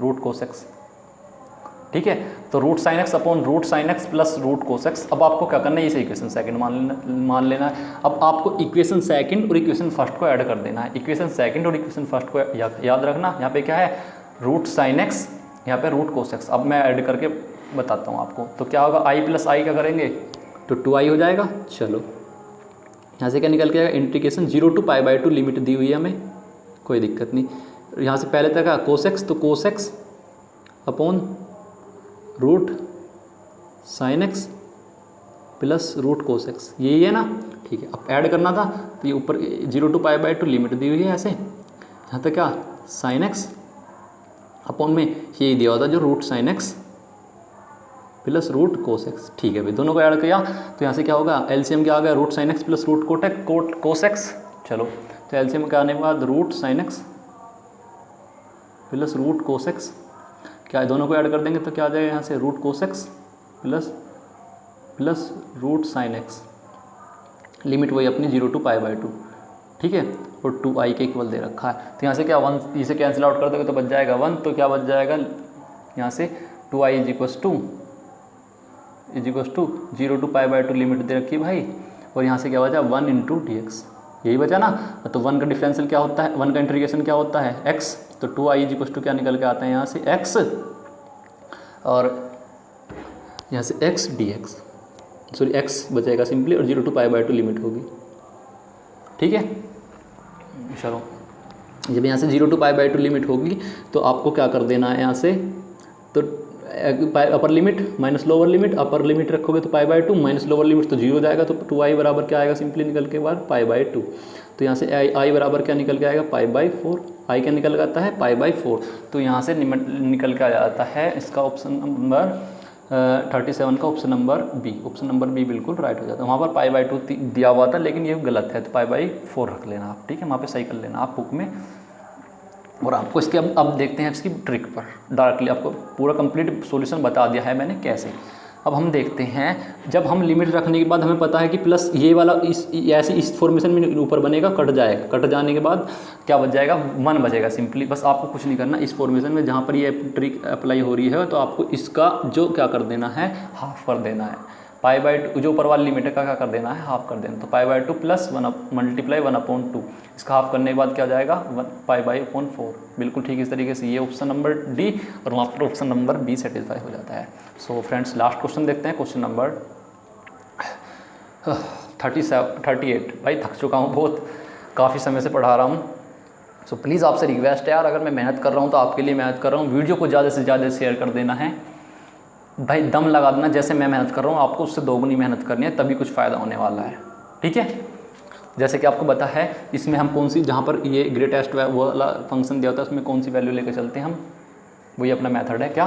root cos x. ठीक है, तो root sine x upon root sine x plus root cos x. अब आपको क्या करना है, इसे इक्वेशन सेकंड मान लेना है। अब आपको इक्वेशन सेकंड और इक्वेशन फर्स्ट को ऐड कर देना है। इक्वेशन सेकंड और इक्वेशन फर्स्ट को याद रखना, यहाँ पे क्या है रूट साइन एक्स, यहाँ पे रूट कोस एक्स। अब मैं ऐड करके बताता हूँ आपको, तो क्या होगा i प्लस आई क्या करेंगे तो 2i हो जाएगा। चलो यहाँ से क्या निकल के आएगा, इंटीग्रेशन 0 to π/2 लिमिट दी हुई है हमें, कोई दिक्कत नहीं। यहाँ से पहले तक कोस एक्स, तो cos x upon root sine x plus root cos x, यही है ना। ठीक है, अब ऐड करना था, तो ये ऊपर 0 to π/2 लिमिट दी हुई है ऐसे, यहाँ तक क्या साइन एक्स अपॉन में यही दिया होता जो root sine x plus root cos x. ठीक है भाई, दोनों को ऐड किया तो यहाँ से क्या होगा, एलसीएम क्या आ गया root sine x plus root cos x. चलो तो एलसीएम का आने के बाद root sine x plus root cos x, क्या है दोनों को ऐड कर देंगे तो क्या आ जाएगा यहाँ से root cos x plus root sine x, limit वही अपनी 0 to π/2। ठीक है, और 2i के इक्वल दे रखा है, तो यहाँ से क्या 1 इसे कैंसिल आउट कर दोगे तो बच जाएगा 1, तो क्या बच जाएगा यहाँ से 2i is equals to 0 to π/2 limit दे रखी है भाई, और यहाँ से क्या बचा 1 इंटू dx, यही बचा ना। तो 1 का डिफरेंशियल क्या होता है, 1 का इंटीग्रेशन क्या होता है x, तो 2i इज इक्वस टू क्या निकल के आता है यहाँ से x, और यहाँ से x dx, सॉरी x बचेगा सिंपली, और 0 to π/2 लिमिट होगी। ठीक है, चलो जब यहाँ से 0 to π/2 लिमिट होगी तो आपको क्या कर देना है यहाँ से, तो अपर limit minus lower limit, upper limit रखोगे तो π/2 माइनस लोअर लिमिट तो 0 जाएगा, तो 2i बराबर क्या आएगा सिंपली निकल के बाद π/2। तो यहाँ से i बराबर क्या निकल के आएगा π/4, i क्या निकल आता है π/4। तो यहाँ से निकल के आ जाता है इसका ऑप्शन नंबर 37 का option number B. Option number B बिल्कुल राइट हो जाता है। वहाँ पर π/2 दिया हुआ था लेकिन ये गलत है, तो π/4 रख लेना आप, ठीक है, वहाँ पे सही कर लेना आप बुक में। और आपको इसके अब देखते हैं इसकी ट्रिक पर डायरेक्टली, आपको पूरा कंप्लीट सॉल्यूशन बता दिया है मैंने कैसे। अब हम देखते हैं, जब हम लिमिट रखने के बाद हमें पता है कि प्लस ये वाला इस फॉर्मेशन में ऊपर बनेगा, कट जाएगा, कट जाने के बाद क्या बच जाएगा 1 बचेगा सिंपली। बस आपको कुछ नहीं करना, इस फॉर्मेशन में जहाँ पर ये ट्रिक अप्लाई हो रही है तो आपको इसका जो क्या कर देना है, हाफ कर देना है। π/2 जो ऊपर वाली लिमिट है का क्या कर देना है, हाफ कर देना। तो π/2 प्लस 1 मल्टीप्लाई 1/2, इसका हाफ करने के बाद क्या हो जाएगा π/4। बिल्कुल ठीक इस तरीके से ये ऑप्शन नंबर डी और वहाँ पर ऑप्शन नंबर बी सेटिस्फाई हो जाता है। सो फ्रेंड्स लास्ट क्वेश्चन देखते हैं, क्वेश्चन नंबर 38। भाई थक चुका हूँ बहुत, काफ़ी समय से पढ़ा रहा हूँ। सो प्लीज़ आपसे रिक्वेस्ट है यार, अगर मैं मेहनत कर रहा हूँ तो आपके लिए मेहनत कर रहा हूँ, वीडियो को ज़्यादा से ज़्यादा शेयर कर देना है भाई, दम लगा देना, जैसे मैं मेहनत कर रहा हूँ आपको उससे दोगुनी मेहनत करनी है, तभी कुछ फ़ायदा होने वाला है, ठीक है। जैसे कि आपको पता है इसमें हम कौन सी, जहाँ पर ये ग्रेटेस्ट वो वाला फंक्शन दिया होता है उसमें कौन सी वैल्यू लेकर चलते हैं हम, वही अपना मेथड है क्या,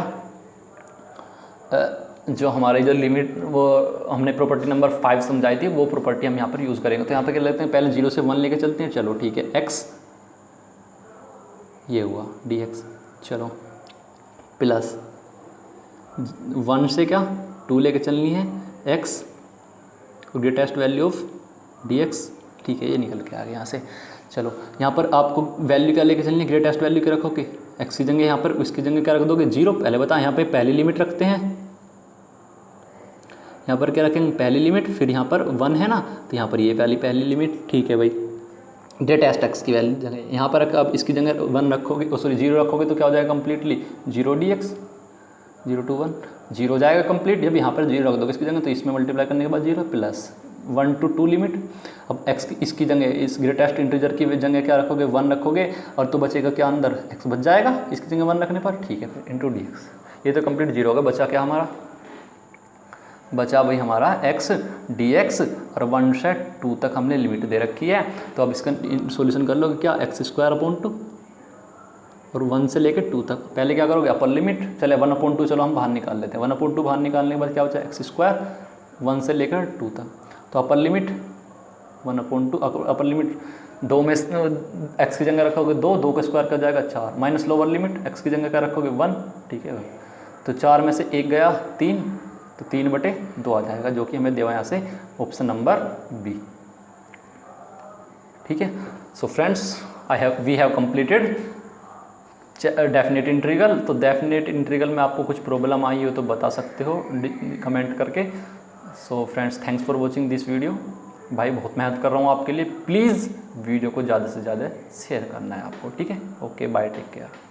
जो हमारे जो लिमिट वो हमने प्रॉपर्टी नंबर 5 समझाई थी वो प्रॉपर्टी हम यहाँ पर यूज़ करेंगे। तो यहाँ पर क्या लेते हैं, पहले 0 से 1 लेके चलते हैं, चलो ठीक है, x ये हुआ dx, चलो प्लस 1 से क्या 2 लेके चलनी है x greatest value of dx, ठीक है, ये निकल के आ गया यहाँ से। चलो यहाँ पर आपको वैल्यू क्या लेके चलनी है, ग्रेटेस्ट वैल्यू क्या रखोगे, x की जगह यहाँ पर, इसकी जगह क्या रख दोगे 0। पहले बता, यहाँ पे पहली लिमिट रखते हैं, यहाँ पर क्या रखेंगे पहली लिमिट, फिर यहाँ पर 1 है ना, तो यहाँ पर ये पहली लिमिट, ठीक है भाई, ग्रेटेस्ट x की वैल्यू जगह यहाँ पर अब इसकी जगह 1 रखोगे, सॉरी 0 रखोगे तो क्या हो जाएगा कम्प्लीटली 0 dx, 0 to 1 0 जाएगा कंप्लीट। जब यहाँ पर 0 रख दोगे इसकी जगह तो इसमें मल्टीप्लाई करने के बाद 0 प्लस 1 to 2 लिमिट। अब x की इसकी जगह, इस ग्रेटेस्ट इंटीजर की जगह क्या रखोगे 1 रखोगे, और तो बचेगा क्या अंदर x बच जाएगा इसकी जगह 1 रखने पर, ठीक है, फिर इंटू dx, ये तो कंप्लीट 0 होगा। बचा क्या हमारा, बचा भाई हमारा x dx, और 1 से 2 तक हमने लिमिट दे रखी है। तो अब इसका सोल्यूशन कर लोगे क्या, x² और 1 से लेकर 2 तक। पहले क्या करोगे अपर लिमिट, चले 1/2 चलो हम बाहर निकाल लेते हैं, 1/2 बाहर निकालने के बाद क्या बचा x² 1 से लेकर 2 तक। तो अपर लिमिट 1/2, अपर लिमिट 2 में x की जगह रखोगे 2, 2 का स्क्वायर कर जाएगा 4, माइनस लोअर लिमिट x की जगह क्या रखोगे 1, ठीक है भाई। तो 4 में से 1 गया 3, तो 3/2 आ जाएगा, जो कि हमें देवा यहाँ से ऑप्शन नंबर बी, ठीक है। So friends we have completed definite integral. तो डेफिनेट इंटीग्रल में आपको कुछ प्रॉब्लम आई हो तो बता सकते हो कमेंट करके। So friends thanks for watching this video. भाई बहुत मेहनत कर रहा हूँ आपके लिए, प्लीज़ वीडियो को ज़्यादा से ज़्यादा शेयर करना है आपको, ठीक है। Okay bye, take care.